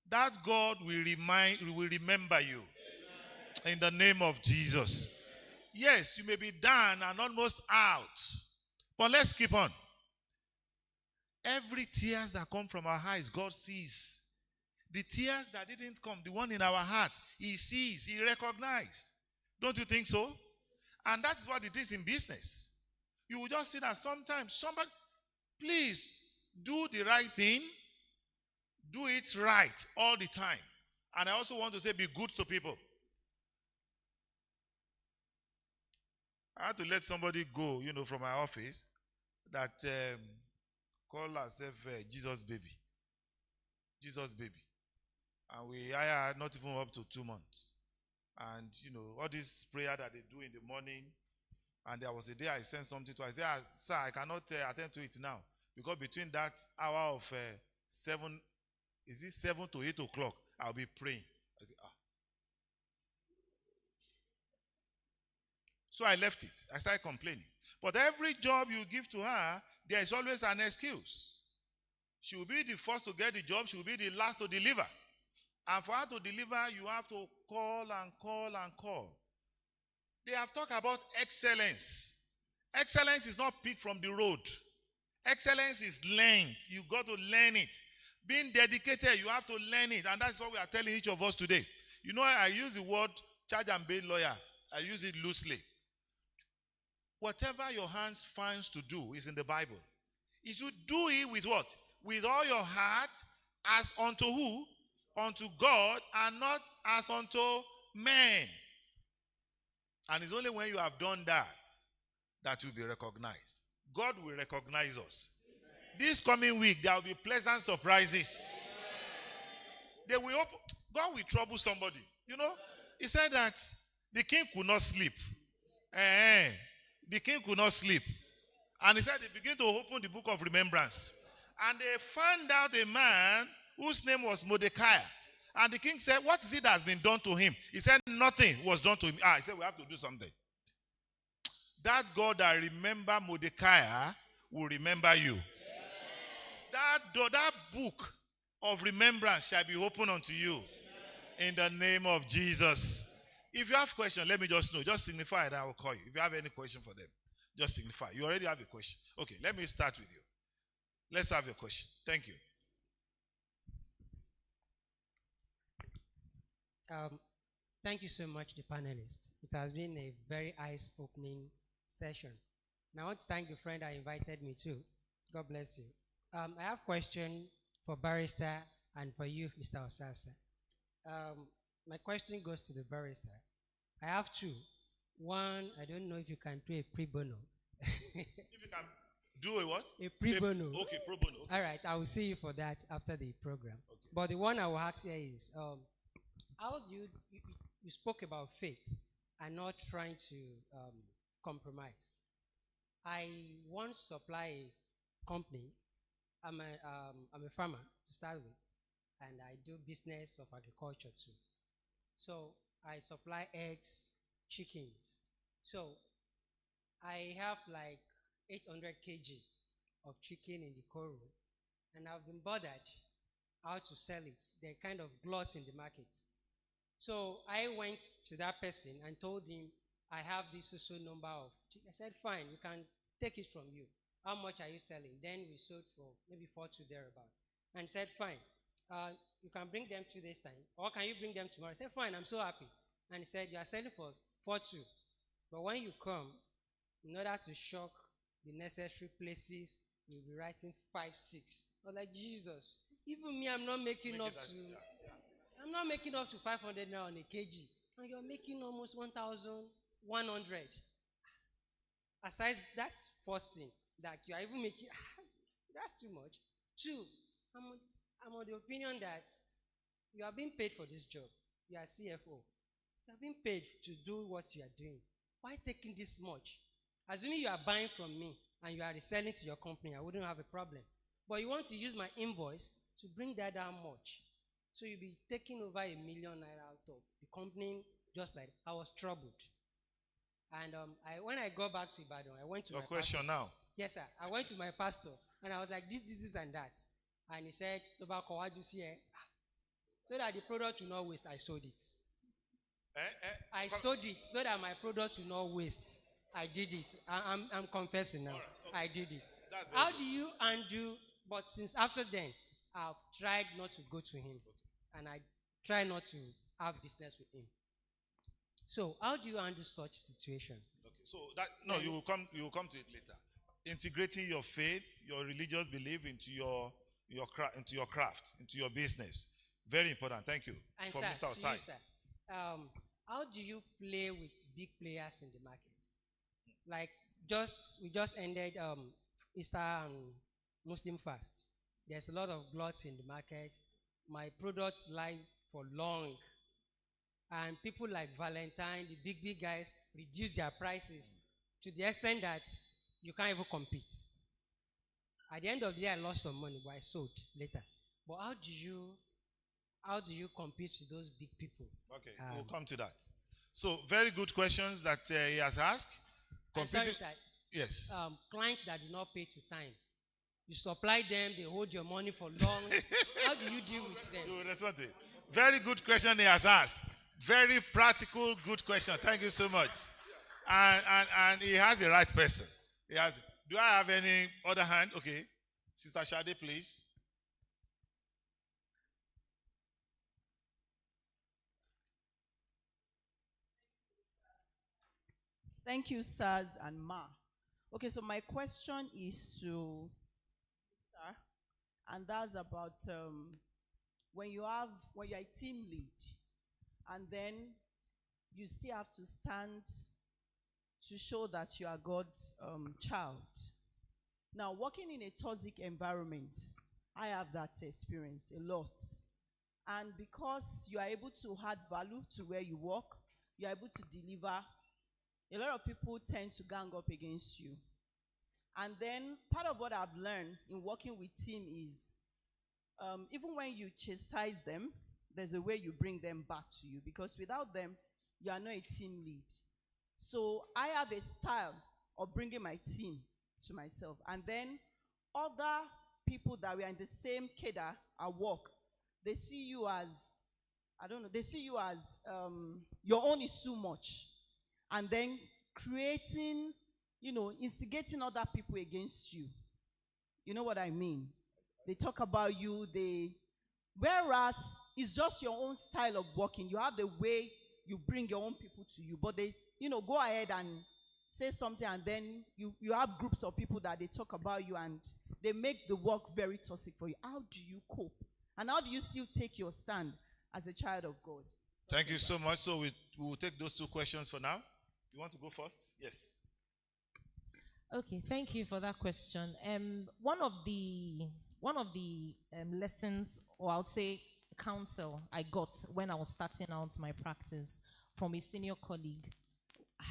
Speaker 1: That God will remember you. In the name of Jesus. Yes, you may be down and almost out. But let's keep on. Every tears that come from our eyes, God sees. The tears that didn't come, the one in our heart, He sees, He recognizes. Don't you think so? And that is what it is in business. You will just see that sometimes somebody, please do the right thing, do it right all the time. And I also want to say, be good to people. I had to let somebody go, from my office that call herself Jesus baby. Jesus baby. And we hired not even up to 2 months. And, all this prayer that they do in the morning. And there was a day I sent something to her. I said, sir, I cannot attend to it now. Because between that hour of 7 to 8 o'clock, I'll be praying. I said, So I left it. I started complaining. But every job you give to her, there is always an excuse. She will be the first to get the job. She will be the last to deliver. And for her to deliver, you have to call and call and call. They have talked about excellence. Excellence is not picked from the road. Excellence is learned. You got to learn it. Being dedicated, you have to learn it. And that's what we are telling each of us today. I use the word charge and bail lawyer. I use it loosely. Whatever your hands finds to do is in the Bible. Is to do it with what? With all your heart, as unto who? Unto God, and not as unto men. And it's only when you have done that that you'll be recognized. God will recognize us. Amen. This coming week, there will be pleasant surprises. Amen. They will God will trouble somebody. He said that the king could not sleep. The king could not sleep. And he said they began to open the book of remembrance. And they found out a man whose name was Mordecai. And the king said, what is it that has been done to him? He said, nothing was done to him. He said, we have to do something. That God that remember Mordecai will remember you. That book of remembrance shall be opened unto you. In the name of Jesus. If you have questions, let me just know. Just signify and I will call you. If you have any question for them, just signify. You already have a question. Okay, let me start with you. Let's have your question. Thank you.
Speaker 5: Thank you so much, the panelists. It has been a very eye-opening session. Now, I want to thank the friend that invited me too. God bless you. I have a question for Barrister and for you, Mr. Osasa. My question goes to the barrister. I have two. One, I don't know if you can do a pro bono.
Speaker 1: If you can do a what?
Speaker 5: A pro bono.
Speaker 1: Okay, pro bono. Okay.
Speaker 5: All right, I will see you for that after the program.
Speaker 1: Okay.
Speaker 5: But the one I will ask here is, how do you spoke about faith and not trying to compromise. I once supply a company. I'm a farmer to start with, and I do business of agriculture too. So I supply eggs, chickens. So I have like 800 kg of chicken in the cold room, and I've been bothered how to sell it. They're kind of glut in the market. So I went to that person and told him, I have this social number of, I said, fine, we can take it from you. How much are you selling? Then we sold for maybe 4-2 thereabouts. And he said, fine, you can bring them 2 days time, or can you bring them tomorrow? I said, fine, I'm so happy. And he said, you are selling for 4-2. But when you come, in order to shock the necessary places, you'll be writing 5-6. I was like, Jesus, even me, I'm not making up to... I'm not making up to 500 now on a kg. And you're making almost 1,100. Aside, that's first thing. That you are even making, that's too much. Two, I'm of the opinion that you are being paid for this job. You are CFO. You are being paid to do what you are doing. Why taking this much? Assuming you are buying from me and you are reselling to your company, I wouldn't have a problem. But you want to use my invoice to bring that down much. So you'll be taking over ₦1 million out of the company, just like I was troubled. And when I got back to Ibadan, I went to
Speaker 1: Your
Speaker 5: my
Speaker 1: question
Speaker 5: pastor.
Speaker 1: now.
Speaker 5: Yes, sir. I went to my pastor, and I was like, this, and that. And he said, so that the product will not waste, I sold it. I sowed it so that my product will not waste. I did it. I'm confessing now.
Speaker 1: All right, okay.
Speaker 5: I did it.
Speaker 1: That's very
Speaker 5: How
Speaker 1: good.
Speaker 5: do you undo? But since after then, I've tried not to go to him, and I try not to have business with him. So how do you undo such situation?
Speaker 1: Okay, so that no, you will come to it later. Integrating your faith, your religious belief into your craft, into your business. Very important. Thank you.
Speaker 5: And
Speaker 1: For
Speaker 5: sir,
Speaker 1: Mr.
Speaker 5: to
Speaker 1: Osai.
Speaker 5: you, sir, how do you play with big players in the markets? Like we just ended Easter and Muslim fast. There's a lot of gluts in the market. My products lie for long. And people like Valentine, the big guys, reduce their prices to the extent that you can't even compete. At the end of the day, I lost some money, but I sold later. But how do you compete with those big people?
Speaker 1: Okay, we'll come to that. So, very good questions that he has asked.
Speaker 5: I'm sorry,
Speaker 1: Competing-
Speaker 5: sir.
Speaker 1: Yes.
Speaker 5: Clients that do not pay to time. You supply them, they hold your money for long. How do you deal with them?
Speaker 1: You will respond to it. Very good question he has asked. Very practical, good question. Thank you so much. And he has the right person. He has. Do I have any other hand? Okay. Sister Shade, please.
Speaker 6: Thank you, sirs and ma. Okay, so my question is to sir, and that's about when you're a team lead, and then you still have to stand to show that you are God's child. Now, working in a toxic environment, I have that experience a lot. And because you are able to add value to where you work, you are able to deliver, a lot of people tend to gang up against you. And then part of what I've learned in working with team is even when you chastise them, there's a way you bring them back to you, because without them, you are not a team lead. So I have a style of bringing my team to myself. And then other people that were in the same cadre at work, they see you as, I don't know, they see you as your own is too much. And then creating, instigating other people against you. You know what I mean? They talk about you, whereas it's just your own style of working. You have the way you bring your own people to you, but they, go ahead and say something, and then you have groups of people that they talk about you, and they make the work very toxic for you. How do you cope? And how do you still take your stand as a child of God?
Speaker 1: Thank you so much. So we will take those two questions for now. You want to go first? Yes.
Speaker 4: Okay, thank you for that question. One of the lessons, or I would say counsel, I got when I was starting out my practice from a senior colleague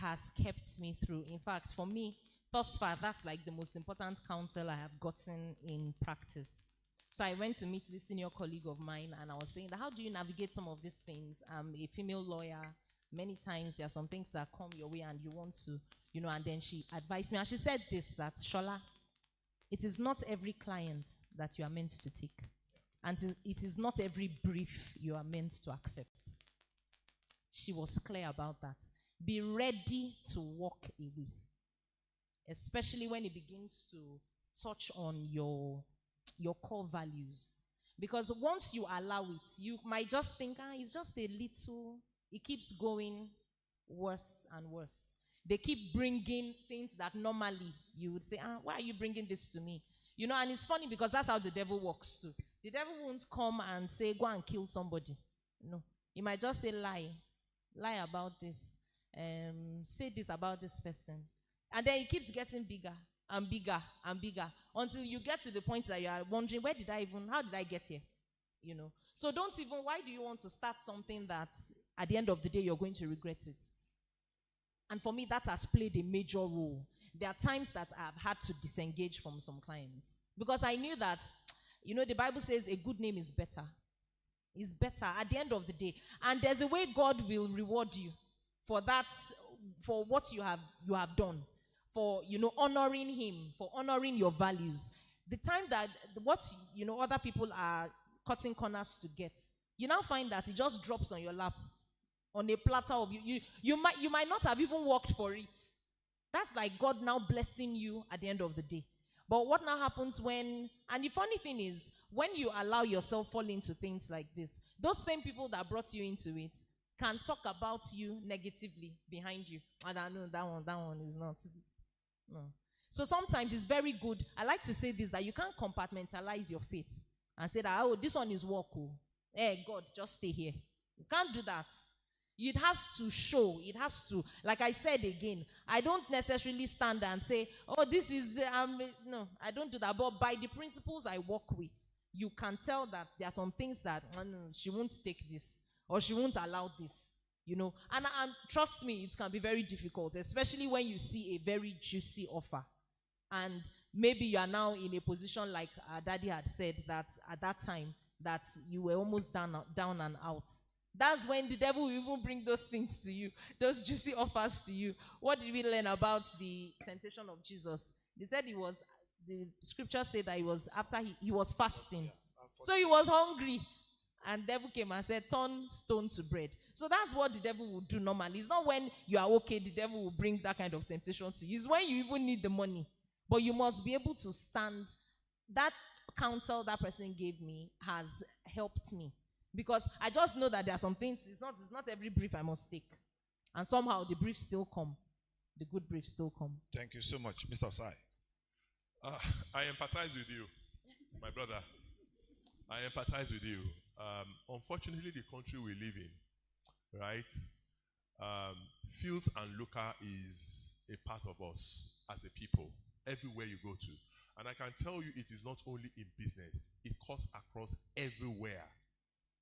Speaker 4: has kept me through. In fact, for me, thus far, that's like the most important counsel I have gotten in practice. So I went to meet this senior colleague of mine, and I was saying, how do you navigate some of these things? I'm a female lawyer. Many times there are some things that come your way and you want to, and then she advised me. And she said this, that Shola, it is not every client that you are meant to take. And it is not every brief you are meant to accept. She was clear about that. Be ready to walk away. Especially when it begins to touch on your core values. Because once you allow it, you might just think, it's just a little, it keeps going worse and worse. They keep bringing things that normally you would say, why are you bringing this to me? And it's funny because that's how the devil works too. The devil won't come and say, go and kill somebody. No. He might just say, lie about this, say this about this person. And then it keeps getting bigger and bigger and bigger until you get to the point that you are wondering, how did I get here? So why do you want to start something that at the end of the day you're going to regret it? And for me, that has played a major role. There are times that I've had to disengage from some clients because I knew that, the Bible says a good name is better. It's better at the end of the day. And there's a way God will reward you for that, for what you have done, for, honoring him, for honoring your values. The time that other people are cutting corners to get, you now find that it just drops on your lap. on a platter of you might not have even worked for it. That's like God now blessing you at the end of the day. But what now happens when, and the funny thing is, when you allow yourself fall into things like this, those same people that brought you into it can talk about you negatively behind you. And I know that one is not. No. So sometimes it's very good. I like to say this, that you can't compartmentalize your faith and say that, oh, this one is work. Oh. Hey, God, just stay here. You can't do that. It has to show. It has to. Like I said again, I don't necessarily stand there and say, oh, this is, no, I don't do that. But by the principles I work with, you can tell that there are some things that, no, she won't take this, or she won't allow this, you know. And trust me, it can be very difficult, especially when you see a very juicy offer. And maybe you are now in a position like Daddy had said, that at that time, that you were almost down and out. That's when the devil will even bring those things to you, those juicy offers to you. What did we learn about the temptation of Jesus? They said the scripture said that he was, after he was fasting. So he was hungry. And devil came and said, turn stone to bread. So that's what the devil will do normally. It's not when you are okay, the devil will bring that kind of temptation to you. It's when you even need the money. But you must be able to stand. That counsel that person gave me has helped me. Because I just know that there are some things, it's not every brief I must take. And somehow the briefs still come. The good briefs still come.
Speaker 1: Thank you so much, Mr. Osai.
Speaker 2: I empathize with you, my brother. I empathize with you. Unfortunately, the country we live in, right? Filth and lucre is a part of us as a people, everywhere you go to. And I can tell you, it is not only in business, it cuts across everywhere.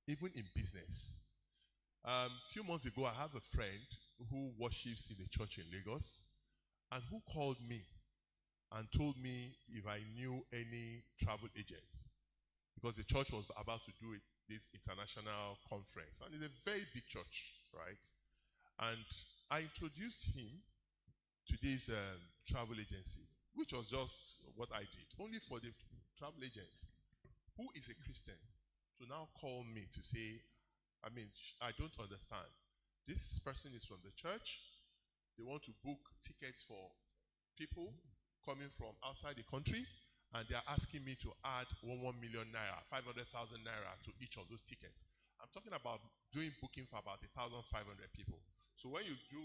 Speaker 2: Even in business. A few months ago, I have a friend who worships in a church in Lagos and who called me and told me if I knew any travel agents, because the church was about to do this international conference, and it's a very big church, right? And I introduced him to this travel agency, which was just what I did, only for the travel agent who is a Christian to now call me to say, I don't understand. This person is from the church. They want to book tickets for people coming from outside the country, and they are asking me to add 1 million naira, 500,000 naira to each of those tickets. I'm talking about doing booking for about 1,500 people. So when you do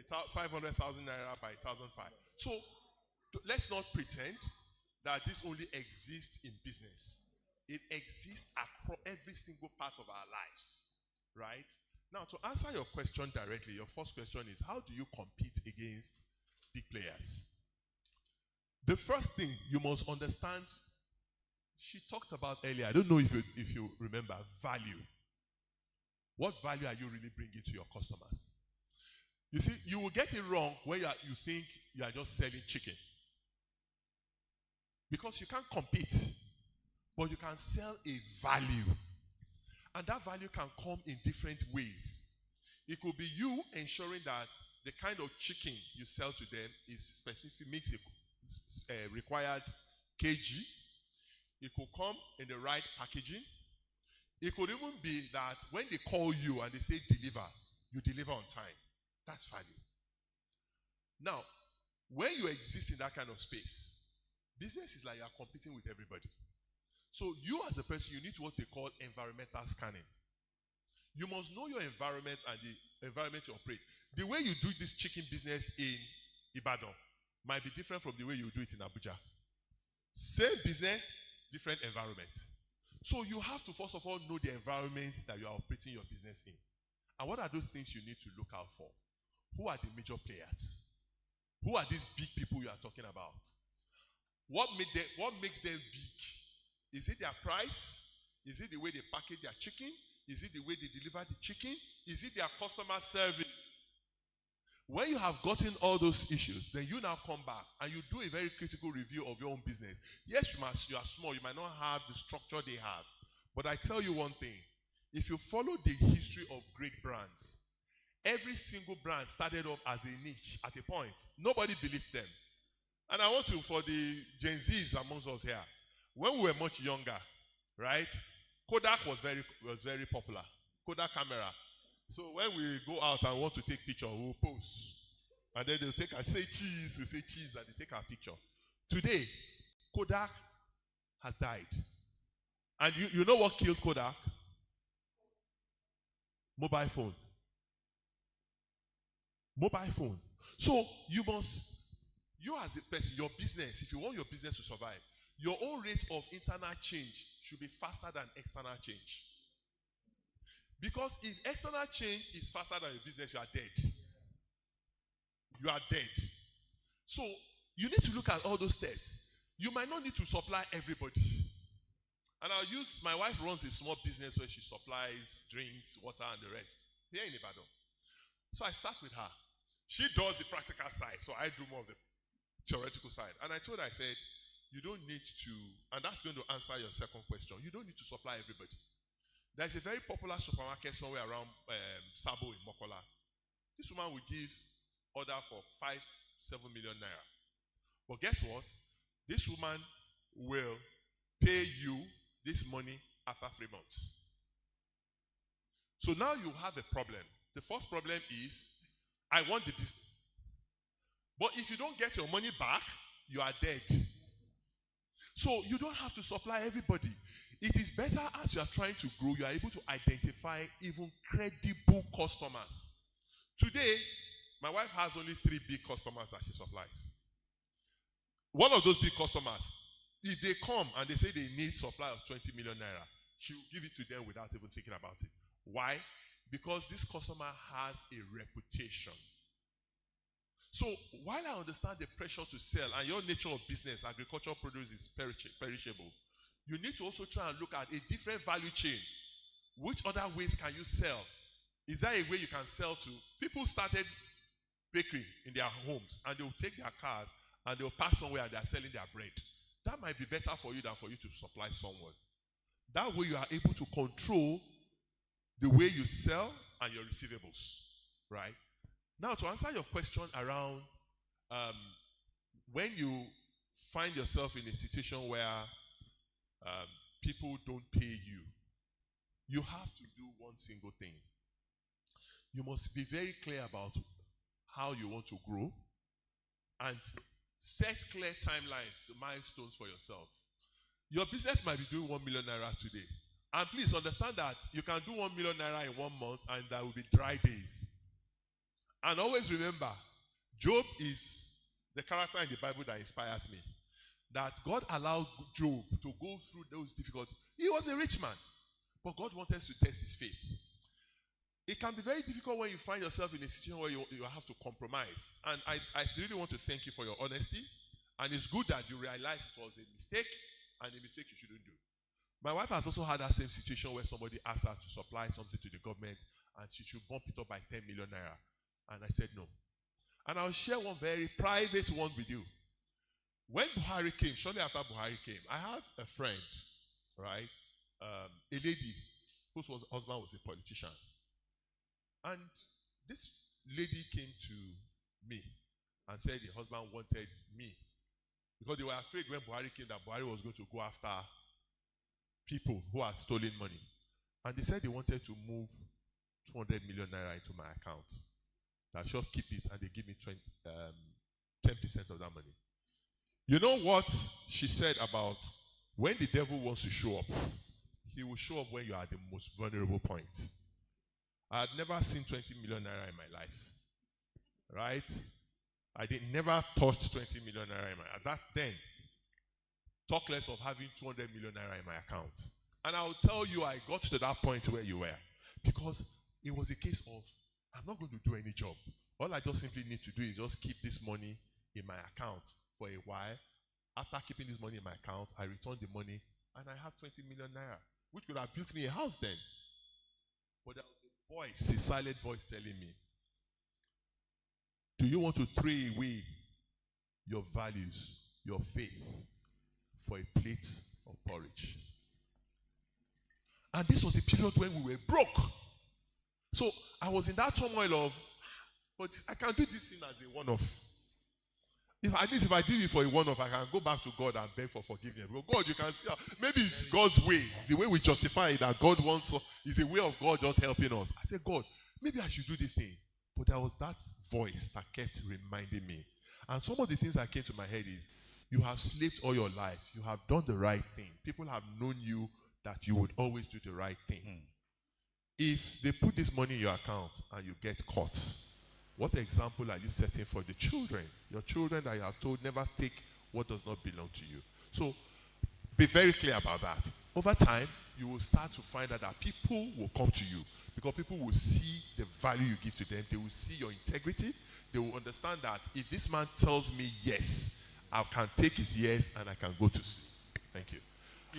Speaker 2: 500,000 naira by 1,500, so let's not pretend that this only exists in business. It exists across every single part of our lives, right? Now, to answer your question directly, your first question is, how do you compete against big players? The first thing you must understand, she talked about earlier, I don't know if you remember, value. What value are you really bringing to your customers? You see, you will get it wrong when you think you are just selling chicken. Because you can't compete. But you can sell a value. And that value can come in different ways. It could be you ensuring that the kind of chicken you sell to them is specific, meets the required kg. It could come in the right packaging. It could even be that when they call you and they say deliver, you deliver on time. That's value. Now, when you exist in that kind of space, business is like you are competing with everybody. So you as a person, you need what they call environmental scanning. You must know your environment and the environment you operate. The way you do this chicken business in Ibadan might be different from the way you do it in Abuja. Same business, different environment. So you have to first of all know the environment that you are operating your business in. And what are those things you need to look out for? Who are the major players? Who are these big people you are talking about? What makes them big? Is it their price? Is it the way they package their chicken? Is it the way they deliver the chicken? Is it their customer service? When you have gotten all those issues, then you now come back and you do a very critical review of your own business. Yes, you are small. You might not have the structure they have. But I tell you one thing. If you follow the history of great brands, every single brand started off as a niche at a point. Nobody believed them. And I want to, for the Gen Zs amongst us here, when we were much younger, right? Kodak was very popular. Kodak camera. So when we go out and want to take picture, we'll pose. And then they'll take and say cheese, we say cheese, and they take our picture. Today, Kodak has died. And you know what killed Kodak? Mobile phone. Mobile phone. So you as a person, your business, if you want your business to survive, your own rate of internal change should be faster than external change. Because if external change is faster than your business, you are dead. You are dead. So you need to look at all those steps. You might not need to supply everybody. And my wife runs a small business where she supplies drinks, water, and the rest here in Ibadan. So I sat with her. She does the practical side, so I do more of the theoretical side. And I told her, I said, you don't need to, and that's going to answer your second question, you don't need to supply everybody. There's a very popular supermarket somewhere around Sabo in Mokola. This woman will give order for 5-7 million naira. But guess what? This woman will pay you this money after 3 months. So now you have a problem. The first problem is, I want the business. But if you don't get your money back, you are dead. So you don't have to supply everybody. It is better as you are trying to grow, you are able to identify even credible customers. Today, my wife has only 3 big customers that she supplies. One of those big customers, if they come and they say they need supply of 20 million naira, she will give it to them without even thinking about it. Why? Because this customer has a reputation. So while I understand the pressure to sell and your nature of business, agricultural produce is perishable, you need to also try and look at a different value chain. Which other ways can you sell? Is there a way you can sell to? People started bakery in their homes and they will take their cars and they will pass somewhere and they are selling their bread. That might be better for you than for you to supply someone. That way you are able to control the way you sell and your receivables, right? Now, to answer your question around when you find yourself in a situation where people don't pay you, you have to do one single thing. You must be very clear about how you want to grow and set clear timelines, milestones for yourself. Your business might be doing 1 million naira today. And please understand that you can do 1 million naira in 1 month and there will be dry days. And always remember, Job is the character in the Bible that inspires me. That God allowed Job to go through those difficulties. He was a rich man, but God wanted to test his faith. It can be very difficult when you find yourself in a situation where you have to compromise. And I really want to thank you for your honesty. And it's good that you realize it was a mistake and a mistake you shouldn't do. My wife has also had that same situation where somebody asked her to supply something to the government and she should bump it up by 10 million naira. And I said no. And I'll share one very private one with you. When Buhari came, shortly after Buhari came, I have a friend, right? A lady whose husband was a politician. And this lady came to me and said the husband wanted me. Because they were afraid when Buhari came that Buhari was going to go after people who had stolen money. And they said they wanted to move 200 million naira into my account. I shall keep it and they give me 10% of that money. You know what she said about when the devil wants to show up, he will show up when you are at the most vulnerable point. I had never seen 20 million naira in my life. Right? I never touched 20 million naira in my life. Then, talk less of having 200 million naira in my account. And I will tell you, I got to that point where you were. Because it was a case of, I'm not going to do any job. All I just simply need to do is just keep this money in my account for a while. After keeping this money in my account, I return the money and I have 20 million naira, which could have built me a house then. But there was a voice, a silent voice telling me, do you want to throw away your values, your faith, for a plate of porridge? And this was a period when we were broke. So I was in that turmoil of, but I can do this thing as a one-off. At least if I do it for a one-off, I can go back to God and beg for forgiveness. Because God, you can see, maybe it's God's way. The way we justify it, that God wants, is a way of God just helping us. I said, God, maybe I should do this thing. But there was that voice that kept reminding me. And some of the things that came to my head is, you have slaved all your life. You have done the right thing. People have known you that you would always do the right thing. If they put this money in your account and you get caught, what example are you setting for the children? Your children that you are told never take what does not belong to you. So be very clear about that. Over time, you will start to find out that people will come to you because people will see the value you give to them. They will see your integrity. They will understand that if this man tells me yes, I can take his yes and I can go to sleep. Thank you.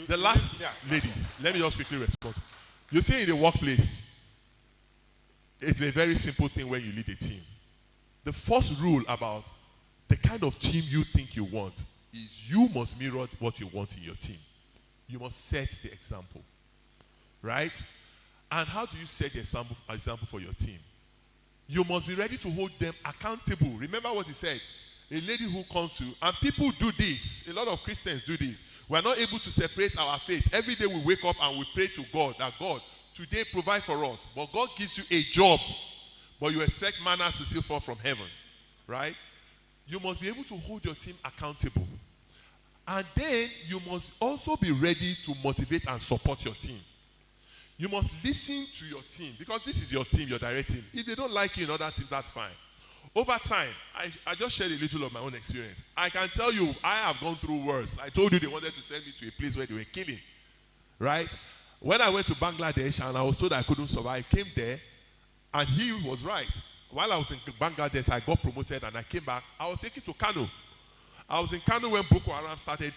Speaker 2: The last lady, let me just quickly respond. You see, in the workplace, it's a very simple thing when you lead a team. The first rule about the kind of team you think you want is you must mirror what you want in your team. You must set the example, right? And how do you set the example for your team? You must be ready to hold them accountable. Remember what he said. A lady who comes to, and people do this. A lot of Christians do this. We are not able to separate our faith. Every day we wake up and we pray to God that God, today provide for us. But God gives you a job, but you expect manna to still fall from heaven, right? You must be able to hold your team accountable. And then you must also be ready to motivate and support your team. You must listen to your team because this is your team, your direct team. If they don't like you in other teams, that's fine. Over time, I just shared a little of my own experience. I can tell you, I have gone through worse. I told you they wanted to send me to a place where they were killing, right? When I went to Bangladesh and I was told I couldn't survive, I came there and he was right. While I was in Bangladesh, I got promoted and I came back. I was taken to Kano. I was in Kano when Boko Haram started.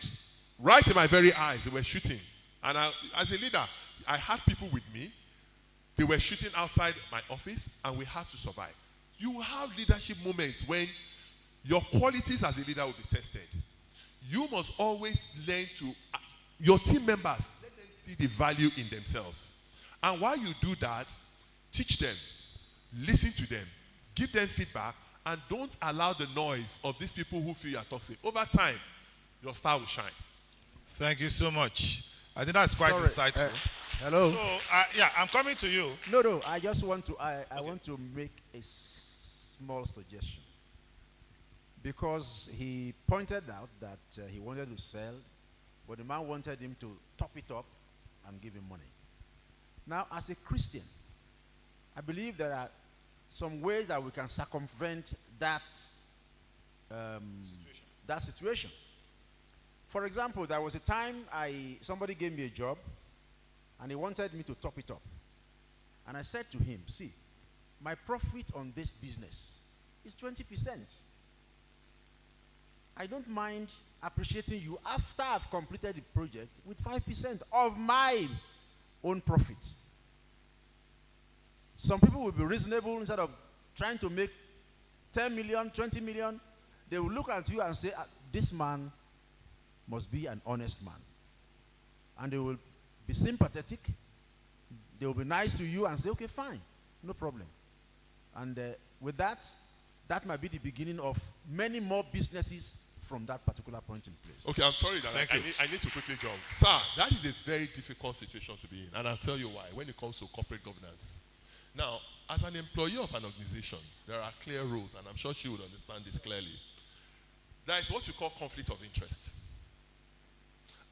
Speaker 2: Right in my very eyes, they were shooting. And as a leader, I had people with me. They were shooting outside my office and we had to survive. You will have leadership moments when your qualities as a leader will be tested. You must always learn to, your team members, let them see the value in themselves. And while you do that, teach them, listen to them, give them feedback, and don't allow the noise of these people who feel you are toxic. Over time, your star will shine.
Speaker 1: Thank you so much. I think that's quite insightful.
Speaker 3: Hello.
Speaker 1: So, I'm coming to you.
Speaker 3: No. I just want to. I want to make a small suggestion because he pointed out that he wanted to sell, but the man wanted him to top it up and give him money. Now, as a Christian, I believe there are some ways that we can circumvent that situation. For example, there was a time somebody gave me a job and he wanted me to top it up. And I said to him, see, my profit on this business is 20%. I don't mind appreciating you after I've completed the project with 5% of my own profit. Some people will be reasonable instead of trying to make 10 million, 20 million. They will look at you and say, this man must be an honest man. And they will be sympathetic. They will be nice to you and say, okay, fine, no problem. And with that, that might be the beginning of many more businesses from that particular point in place.
Speaker 2: Okay, I'm sorry that I need to quickly jump. Sir, that is a very difficult situation to be in. And I'll tell you why when it comes to corporate governance. Now, as an employee of an organization, there are clear rules, and I'm sure she would understand this clearly. There is what you call conflict of interest.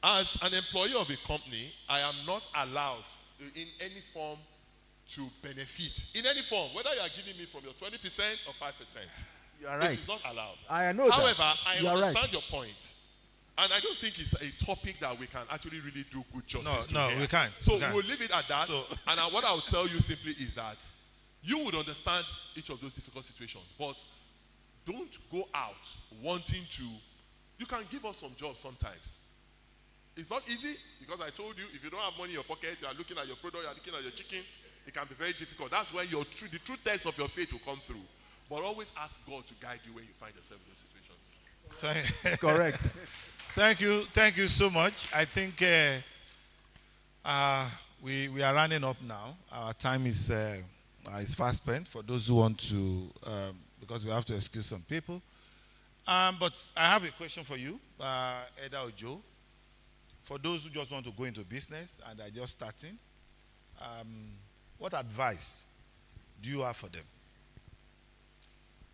Speaker 2: As an employee of a company, I am not allowed in any form to benefit. In any form, whether you are giving me from your 20% or 5%.
Speaker 3: You are right.
Speaker 2: It is not allowed.
Speaker 3: I know
Speaker 2: However,
Speaker 3: that.
Speaker 2: I understand your point. And I don't think it's a topic that we can actually really do good justice to.
Speaker 1: No, we can't.
Speaker 2: So we'll leave it at that.
Speaker 1: So
Speaker 2: and what I will tell you simply is that you would understand each of those difficult situations. But don't go out wanting to. You can give us some jobs sometimes. It's not easy because I told you, if you don't have money in your pocket, you are looking at your product, you are looking at your chicken, it can be very difficult. That's when the true test of your faith will come through. But always ask God to guide you when you find yourself in those situations.
Speaker 3: Correct.
Speaker 1: Thank you so much. I think we are running up now. Our time is fast spent for those who want to, because we have to excuse some people. But I have a question for you, Eda Ojo. For those who just want to go into business and are just starting, what advice do you have for them?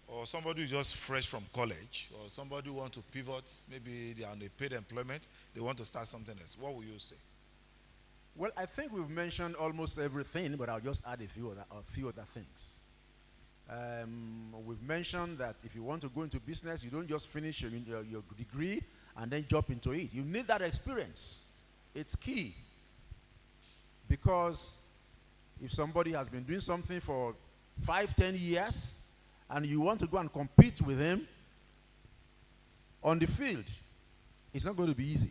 Speaker 1: Or somebody who's just fresh from college, or somebody who wants to pivot, maybe they are on a paid employment, they want to start something else. What will you say?
Speaker 3: Well, I think we've mentioned almost everything, but I'll just add a few other things. We've mentioned that if you want to go into business, you don't just finish your degree and then jump into it. You need that experience. It's key. Because if somebody has been doing something for 5-10 years, and you want to go and compete with him on the field, it's not going to be easy.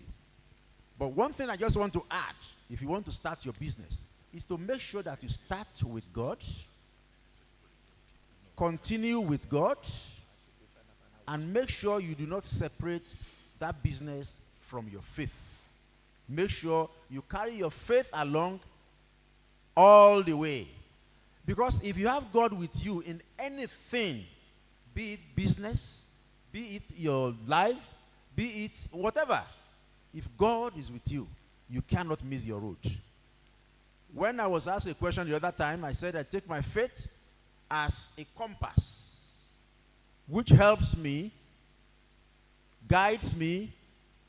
Speaker 3: But one thing I just want to add, if you want to start your business, is to make sure that you start with God, continue with God, and make sure you do not separate that business from your faith. Make sure you carry your faith along all the way. Because if you have God with you in anything, be it business, be it your life, be it whatever, if God is with you, you cannot miss your road. When I was asked a question the other time, I said I take my faith as a compass, which helps me, guides me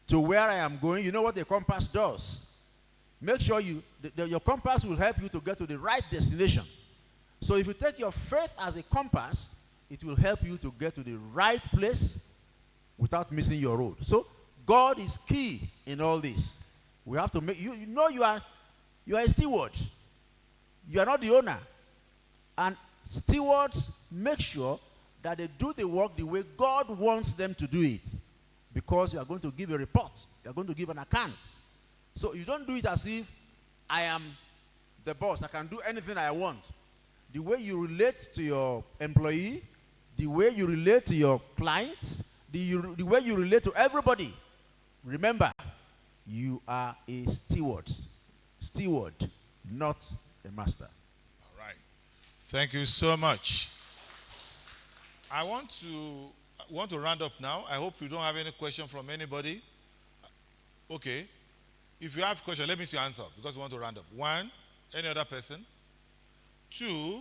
Speaker 3: to where I am going. You know what the compass does? Make sure your compass will help you to get to the right destination. So if you take your faith as a compass, it will help you to get to the right place without missing your road. So God is key in all this. We have to make you know you are a steward. You are not the owner. And stewards make sure that they do the work the way God wants them to do it. Because you are going to give a report. You are going to give an account. So you don't do it as if I am the boss. I can do anything I want. The way you relate to your employee, the way you relate to your clients, the way you relate to everybody. Remember, you are a steward. Steward, not a master.
Speaker 1: All right. Thank you so much. I want to round up now. I hope you don't have any question from anybody. Okay. If you have question, let me see your answer because we want to round up. 1, any other person? 2,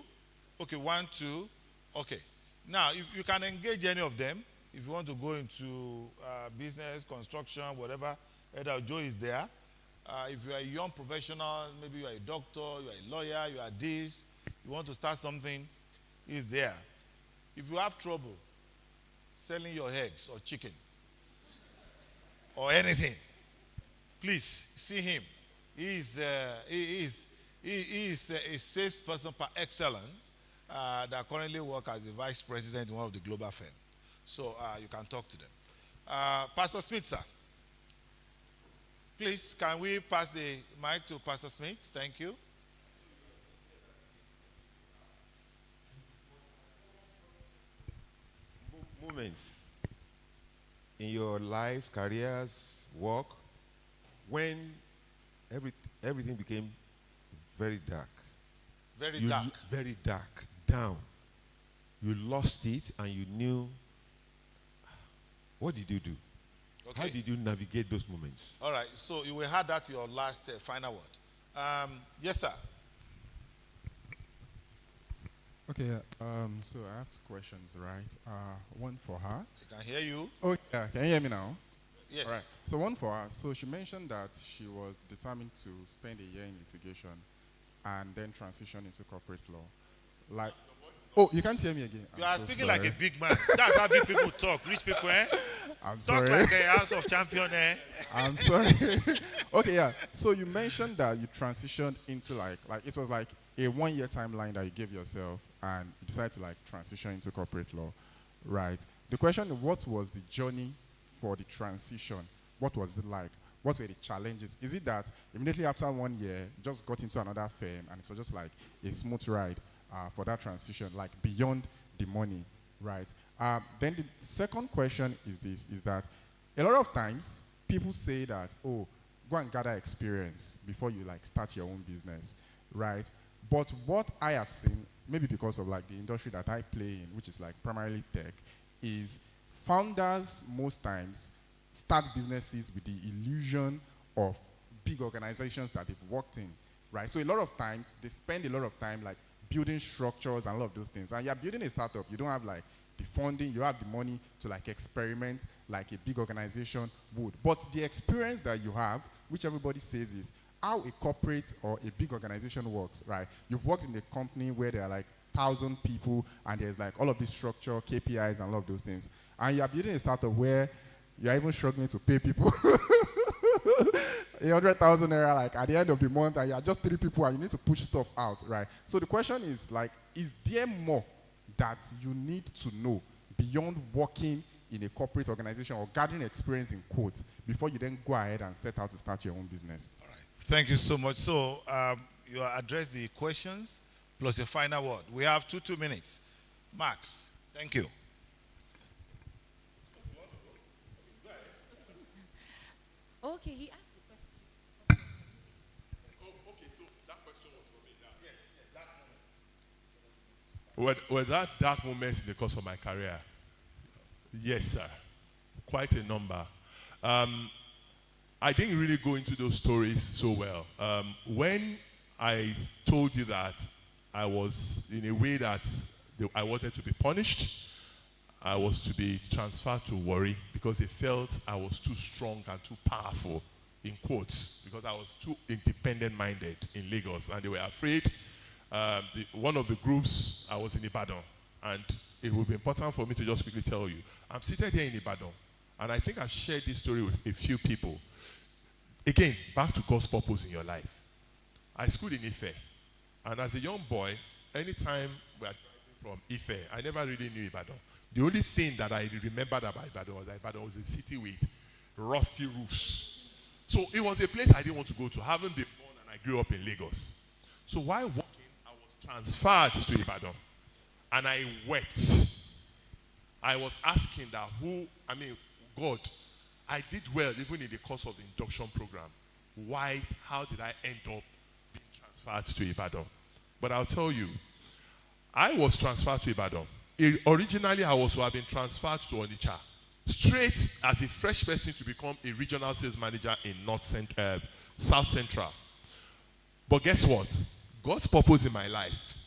Speaker 1: okay, 1, 2, okay. Now, if you can engage any of them, if you want to go into business, construction, whatever, Elder Joe is there. If you are a young professional, maybe you are a doctor, you are a lawyer, you are this, you want to start something, he's there. If you have trouble selling your eggs or chicken or anything, please see him. He is a salesperson par excellence that currently works as the vice president in one of the global firms. So you can talk to them. Pastor Smith, sir. Please, can we pass the mic to Pastor Smith? Thank you.
Speaker 7: Moments in your life, careers, work, when everything became very dark.
Speaker 1: Very dark.
Speaker 7: Very dark, down. You lost it and you knew. What did you do?
Speaker 1: Okay.
Speaker 7: How did you navigate those moments?
Speaker 1: All right, so you will have that your last final word. Yes, sir.
Speaker 8: Okay, so I have 2 questions, right? One for her.
Speaker 1: I can hear you.
Speaker 8: Oh, yeah, can you hear me now?
Speaker 1: Yes.
Speaker 8: All right, so one for her. So she mentioned that she was determined to spend a year in litigation and then transition into corporate law. Like, oh, you can't hear me again.
Speaker 1: You are speaking like a big man. That's how big people talk. Rich people, eh?
Speaker 8: I'm
Speaker 1: talk
Speaker 8: sorry.
Speaker 1: like a House of Champion, eh?
Speaker 8: I'm sorry. Okay, yeah. So you mentioned that you transitioned into like it was like a 1-year timeline that you gave yourself and you decided to like transition into corporate law, right? The question, what was the journey for the transition? What was it like? What were the challenges? Is it that immediately after 1 year, you just got into another firm and it was just like a smooth ride for that transition, like beyond the money, right? Then the second question is this, is that a lot of times people say that, oh, go and gather experience before you like start your own business, right? But what I have seen, maybe because of like the industry that I play in, which is like primarily tech, is founders most times start businesses with the illusion of big organizations that they've worked in, right? So a lot of times they spend a lot of time like building structures and all of those things. And you're building a startup. You don't have like the funding, you have the money to like experiment like a big organization would. But the experience that you have, which everybody says is how a corporate or a big organization works, right? You've worked in a company where there are like 1,000 people and there's like all of this structure, KPIs and all of those things. And you're building a startup where you're even struggling to pay people 100,000 naira like at the end of the month, and you're just 3 people and you need to push stuff out, right? So the question is like, is there more that you need to know beyond working in a corporate organization or gathering experience in quotes before you then go ahead and set out to start your own business?
Speaker 1: All right. Thank you so much. So you address the questions plus your final word. We have 2 minutes. Max, thank you.
Speaker 4: Okay, he asked the question.
Speaker 2: Okay, so that question was for me. Yes, that moment. Were that dark moments in the course of my career? Yes, sir. Quite a number. I didn't really go into those stories so well. When I told you that I was in a way that I wanted to be punished, I was to be transferred to Warri because they felt I was too strong and too powerful, in quotes, because I was too independent-minded in Lagos, and they were afraid. One of the groups, I was in Ibadan, and it would be important for me to just quickly tell you. I'm seated here in Ibadan, and I think I've shared this story with a few people. Again, back to God's purpose in your life. I schooled in Ife, and as a young boy, anytime we are from Ife, I never really knew Ibadan. The only thing that I remembered about Ibadan was that Ibadan was a city with rusty roofs. So it was a place I didn't want to go to, having been born and I grew up in Lagos. So while walking, I was transferred to Ibadan, and I wept. I was asking that God, I did well even in the course of the induction program. Why, how did I end up being transferred to Ibadan? But I'll tell you, I was transferred to Ibadan. Originally, I was to have been transferred to Onitsha, straight as a fresh person to become a regional sales manager in South Central. But guess what? God's purpose in my life,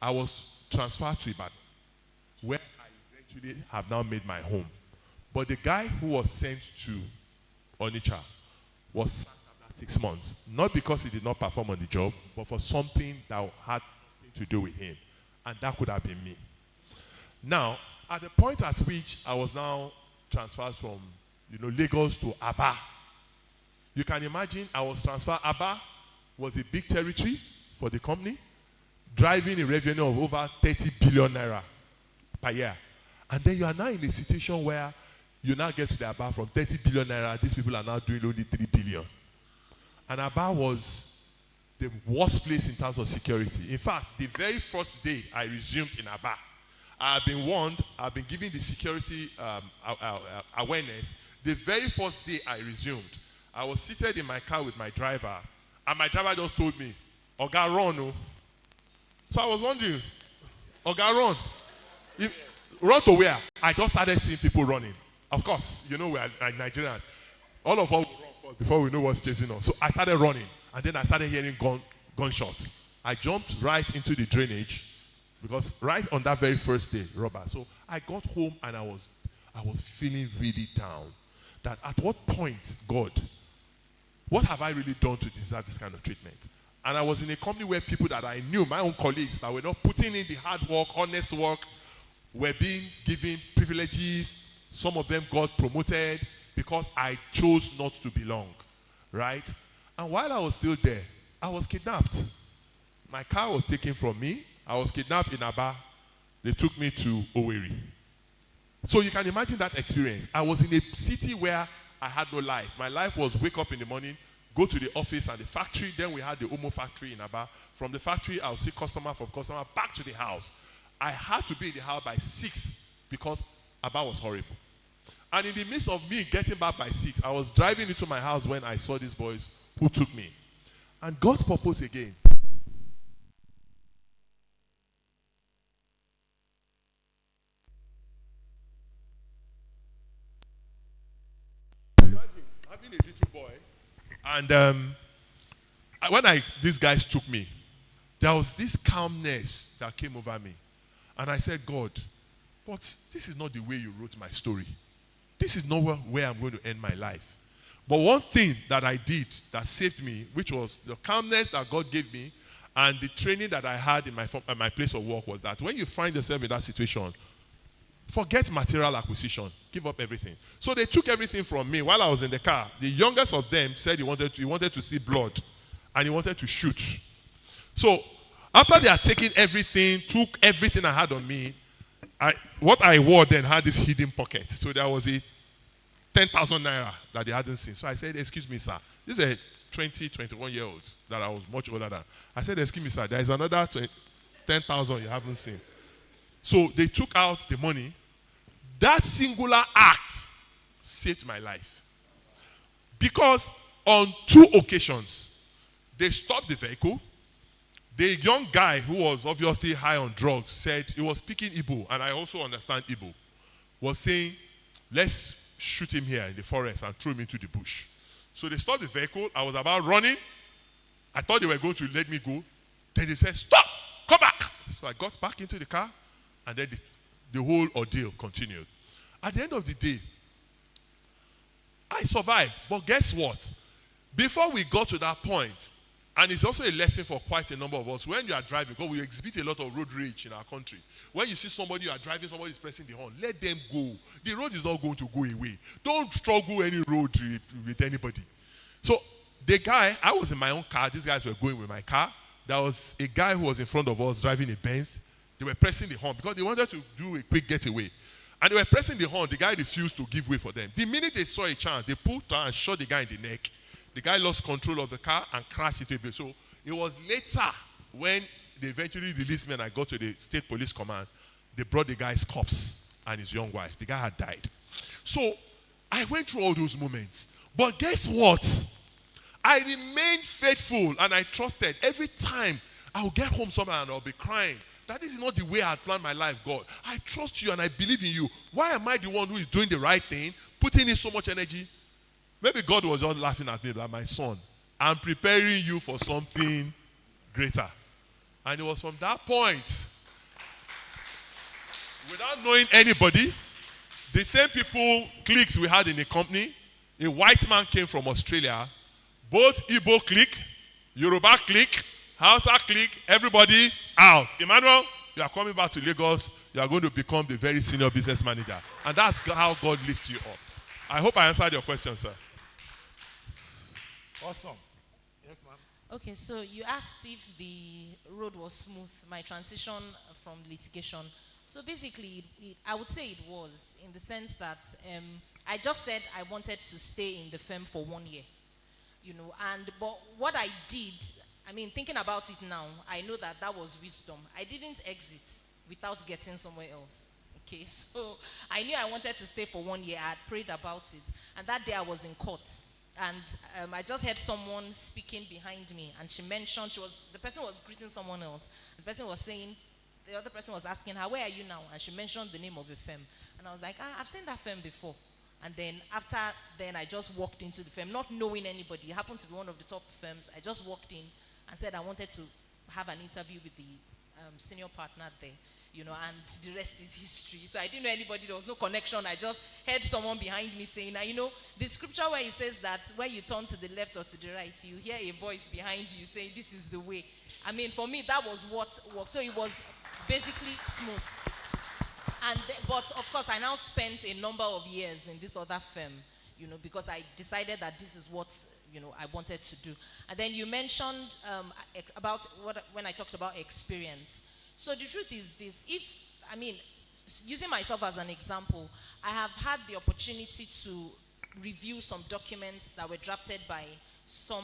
Speaker 2: I was transferred to Ibadan, where I eventually have now made my home. But the guy who was sent to Onitsha was sacked after 6 months, not because he did not perform on the job, but for something that had nothing to do with him. And that could have been me. Now, at the point at which I was now transferred from, Lagos to Aba, you can imagine I was transferred. Aba was a big territory for the company, driving a revenue of over 30 billion naira per year. And then you are now in a situation where you now get to the Aba from 30 billion naira, these people are now doing only 3 billion. And Aba was the worst place in terms of security. In fact, the very first day I resumed in Aba, I've been warned, I've been given the security awareness. The very first day I resumed, I was seated in my car with my driver, and my driver just told me, Oga, run. Oh. So I was wondering, Oga, run. Run to where? I just started seeing people running. Of course, we are Nigerians. All of us will run first before we know what's chasing us. So I started running, and then I started hearing gunshots. I jumped right into the drainage, because right on that very first day, Robert. So I got home and I was feeling really down. That at what point, God, what have I really done to deserve this kind of treatment? And I was in a company where people that I knew, my own colleagues, that were not putting in the hard work, honest work, were being given privileges. Some of them got promoted because I chose not to belong, right? And while I was still there, I was kidnapped. My car was taken from me. I was kidnapped in Aba. They took me to Owerri. So you can imagine that experience. I was in a city where I had no life. My life was wake up in the morning, go to the office and the factory. Then we had the Omo factory in Aba. From the factory, I'll see customer from customer back to the house. I had to be in the house by 6 because Aba was horrible. And in the midst of me getting back by 6, I was driving into my house when I saw these boys who took me. And God's purpose again. Having a little boy, and when these guys took me, there was this calmness that came over me. And I said, God, but this is not the way you wrote my story. This is not where I'm going to end my life. But one thing that I did that saved me, which was the calmness that God gave me and the training that I had in my place of work, was that when you find yourself in that situation, forget material acquisition. Give up everything. So they took everything from me while I was in the car. The youngest of them said he wanted to see blood and he wanted to shoot. So after they had taken everything, took everything I had on me, what I wore then had this hidden pocket. So there was a 10,000 naira that they hadn't seen. So I said, excuse me, sir. These are 20, 21-year-olds that I was much older than. I said, excuse me, sir, there is another 10,000 you haven't seen. So they took out the money. That singular act saved my life. Because on 2 occasions, they stopped the vehicle. The young guy who was obviously high on drugs said, he was speaking Igbo, and I also understand Igbo, was saying, let's shoot him here in the forest and throw him into the bush. So they stopped the vehicle. I was about running. I thought they were going to let me go. Then they said, stop, come back. So I got back into the car, and then the whole ordeal continued. At the end of the day, I survived. But guess what? Before we got to that point, and it's also a lesson for quite a number of us, when you are driving, because we exhibit a lot of road rage in our country. When you see somebody, you are driving, somebody is pressing the horn, let them go. The road is not going to go away. Don't struggle any road with anybody. So the guy, I was in my own car. These guys were going with my car. There was a guy who was in front of us driving a Benz. They were pressing the horn because they wanted to do a quick getaway. And they were pressing the horn. The guy refused to give way for them. The minute they saw a chance, they pulled down and shot the guy in the neck. The guy lost control of the car and crashed into a building. So it was later when they eventually released me and I got to the state police command, they brought the guy's corpse and his young wife. The guy had died. So I went through all those moments. But guess what? I remained faithful and I trusted. Every time I would get home somewhere and I'll be crying. That is not the way I had planned my life, God. I trust you and I believe in you. Why am I the one who is doing the right thing, putting in so much energy? Maybe God was just laughing at me like, my son, I'm preparing you for something greater. And it was from that point, without knowing anybody, the same people, cliques we had in the company, a white man came from Australia, both Igbo clique, Yoruba clique, Hausa clique, everybody out. Emmanuel, you are coming back to Lagos, you are going to become the very senior business manager. And that's how God lifts you up. I hope I answered your question, sir.
Speaker 1: Awesome. Yes, ma'am.
Speaker 4: Okay, so you asked if the road was smooth, my transition from litigation. So basically, I would say it was, in the sense that I just said I wanted to stay in the firm for 1 year, but what I did, thinking about it now, I know that was wisdom. I didn't exit without getting somewhere else. Okay, so I knew I wanted to stay for 1 year. I had prayed about it, and that day I was in court. And I just heard someone speaking behind me, and she mentioned, the person was greeting someone else. The person was saying, the other person was asking her, where are you now? And she mentioned the name of a firm. And I was like, I've seen that firm before. And then after then, I just walked into the firm, not knowing anybody. It happened to be one of the top firms. I just walked in and said I wanted to have an interview with the senior partner there. And the rest is history. So I didn't know anybody. There was no connection. I just heard someone behind me saying, the scripture where it says that when you turn to the left or to the right, you hear a voice behind you saying, this is the way. For me, that was what worked. So it was basically smooth. But of course, I now spent a number of years in this other firm, because I decided that this is what, I wanted to do. And then you mentioned about when I talked about experience. So the truth is this, using myself as an example, I have had the opportunity to review some documents that were drafted by some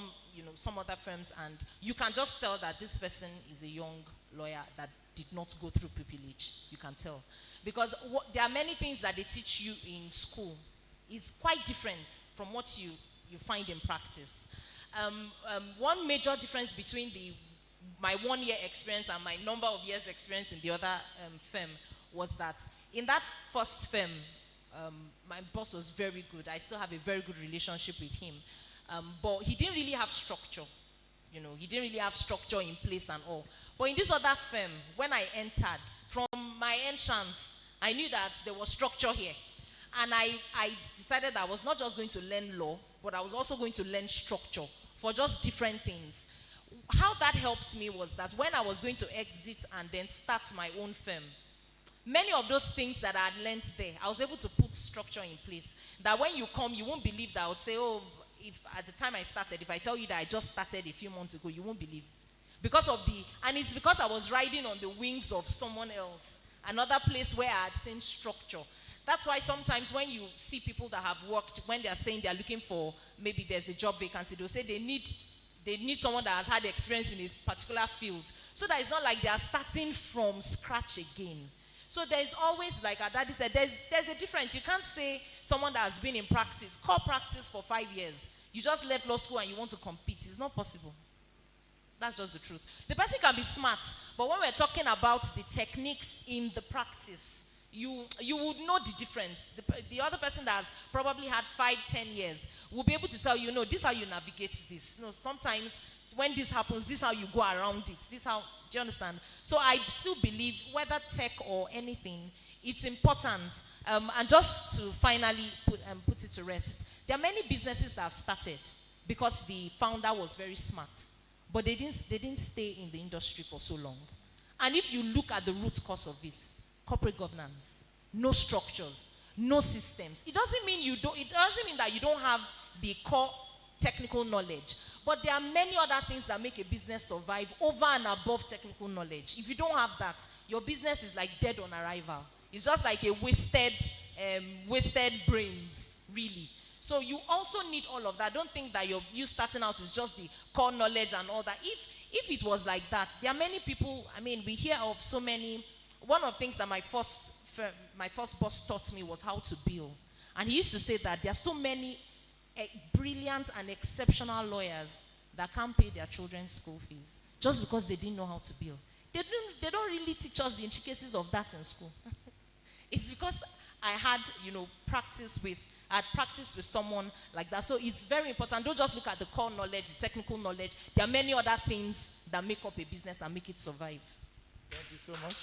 Speaker 4: other firms, and you can just tell that this person is a young lawyer that did not go through pupillage. You can tell. Because there are many things that they teach you in school. It's quite different from what you find in practice. One major difference between my 1 year experience and my number of years experience in the other firm was that in that first firm, my boss was very good. I still have a very good relationship with him. But he didn't really have structure. he didn't really have structure in place and all. But in this other firm, when I entered, from my entrance, I knew that there was structure here. And I decided I was not just going to learn law, but I was also going to learn structure for just different things. How that helped me was that when I was going to exit and then start my own firm, many of those things that I had learned there, I was able to put structure in place. That when you come, you won't believe that I would say, oh, if at the time I started, if I tell you that I just started a few months ago, you won't believe. And it's because I was riding on the wings of someone else. Another place where I had seen structure. That's why sometimes when you see people that have worked, when they are saying they are looking for, maybe there's a job vacancy, they'll say they need someone that has had experience in a particular field. So that it's not like they are starting from scratch again. So there's always, like our daddy said, there's a difference. You can't say someone that has been in practice, core practice for 5 years, you just left law school and you want to compete. It's not possible. That's just the truth. The person can be smart, but when we're talking about the techniques in the practice, you would know the difference. The other person that has probably had 5-10 years will be able to tell you, no, this is how you navigate this. No, sometimes when this happens, this is how you go around it. This is how, do you understand? So I still believe whether tech or anything, it's important. And just to finally put it to rest, there are many businesses that have started because the founder was very smart, but they didn't stay in the industry for so long. And if you look at the root cause of this, corporate governance, no structures, no systems. It doesn't mean that you don't have the core technical knowledge, but there are many other things that make a business survive over and above technical knowledge. If you don't have that, your business is like dead on arrival. It's just like a wasted brains, really. So you also need all of that. Don't think that you starting out is just the core knowledge and all that. If it was like that, there are many people, we hear of so many. One of the things that my first boss taught me was how to bill. And he used to say that there are so many brilliant and exceptional lawyers that can't pay their children's school fees just because they didn't know how to bill. They don't really teach us the intricacies of that in school. It's because I had, practiced with someone like that. So it's very important. Don't just look at the core knowledge, the technical knowledge. There are many other things that make up a business and make it survive.
Speaker 1: Thank you so much.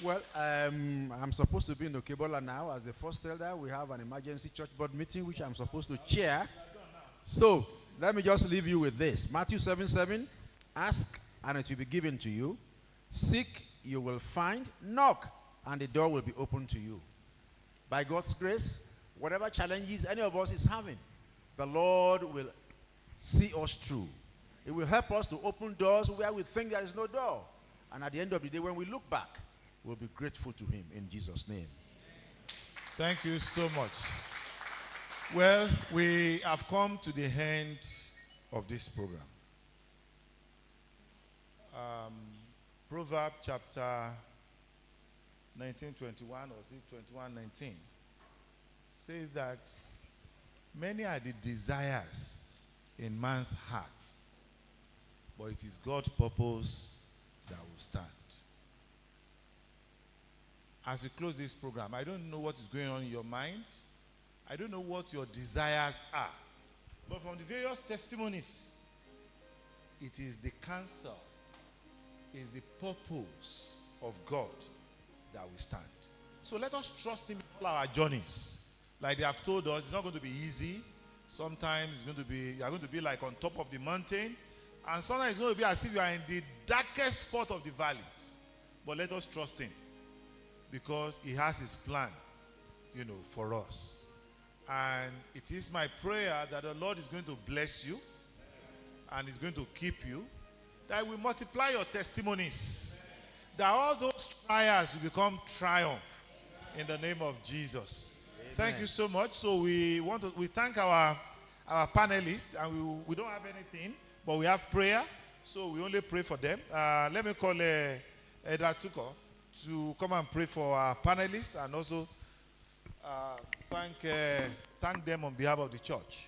Speaker 3: Well, I'm supposed to be in Okebola now. As the first elder, we have an emergency church board meeting, which I'm supposed to chair. So, let me just leave you with this. Matthew 7:7, ask and it will be given to you. Seek, you will find. Knock, and the door will be opened to you. By God's grace, whatever challenges any of us is having, the Lord will see us through. It will help us to open doors where we think there is no door. And at the end of the day, when we look back, we'll be grateful to him in Jesus' name.
Speaker 1: Thank you so much. Well, we have come to the end of this program. Proverbs chapter 19:21, or is it 21:19, says that many are the desires in man's heart, but it is God's purpose that will stand. As we close this program, I don't know what is going on in your mind. I don't know what your desires are. But from the various testimonies, it is the counsel, is the purpose of God that will stand. So let us trust him in all our journeys. Like they have told us, it's not going to be easy. Sometimes you are going to be like on top of the mountain. And sometimes it's going to be as if you are in the darkest spot of the valleys. But let us trust him, because he has his plan, for us. And it is my prayer that the Lord is going to bless you and is going to keep you, that we multiply your testimonies, that all those trials will become triumph in the name of Jesus. Amen. Thank you so much. So we thank our panelists, and we don't have anything, but we have prayer, so we only pray for them. Let me call Eda Tuko to come and pray for our panelists, and also thank them on behalf of the church.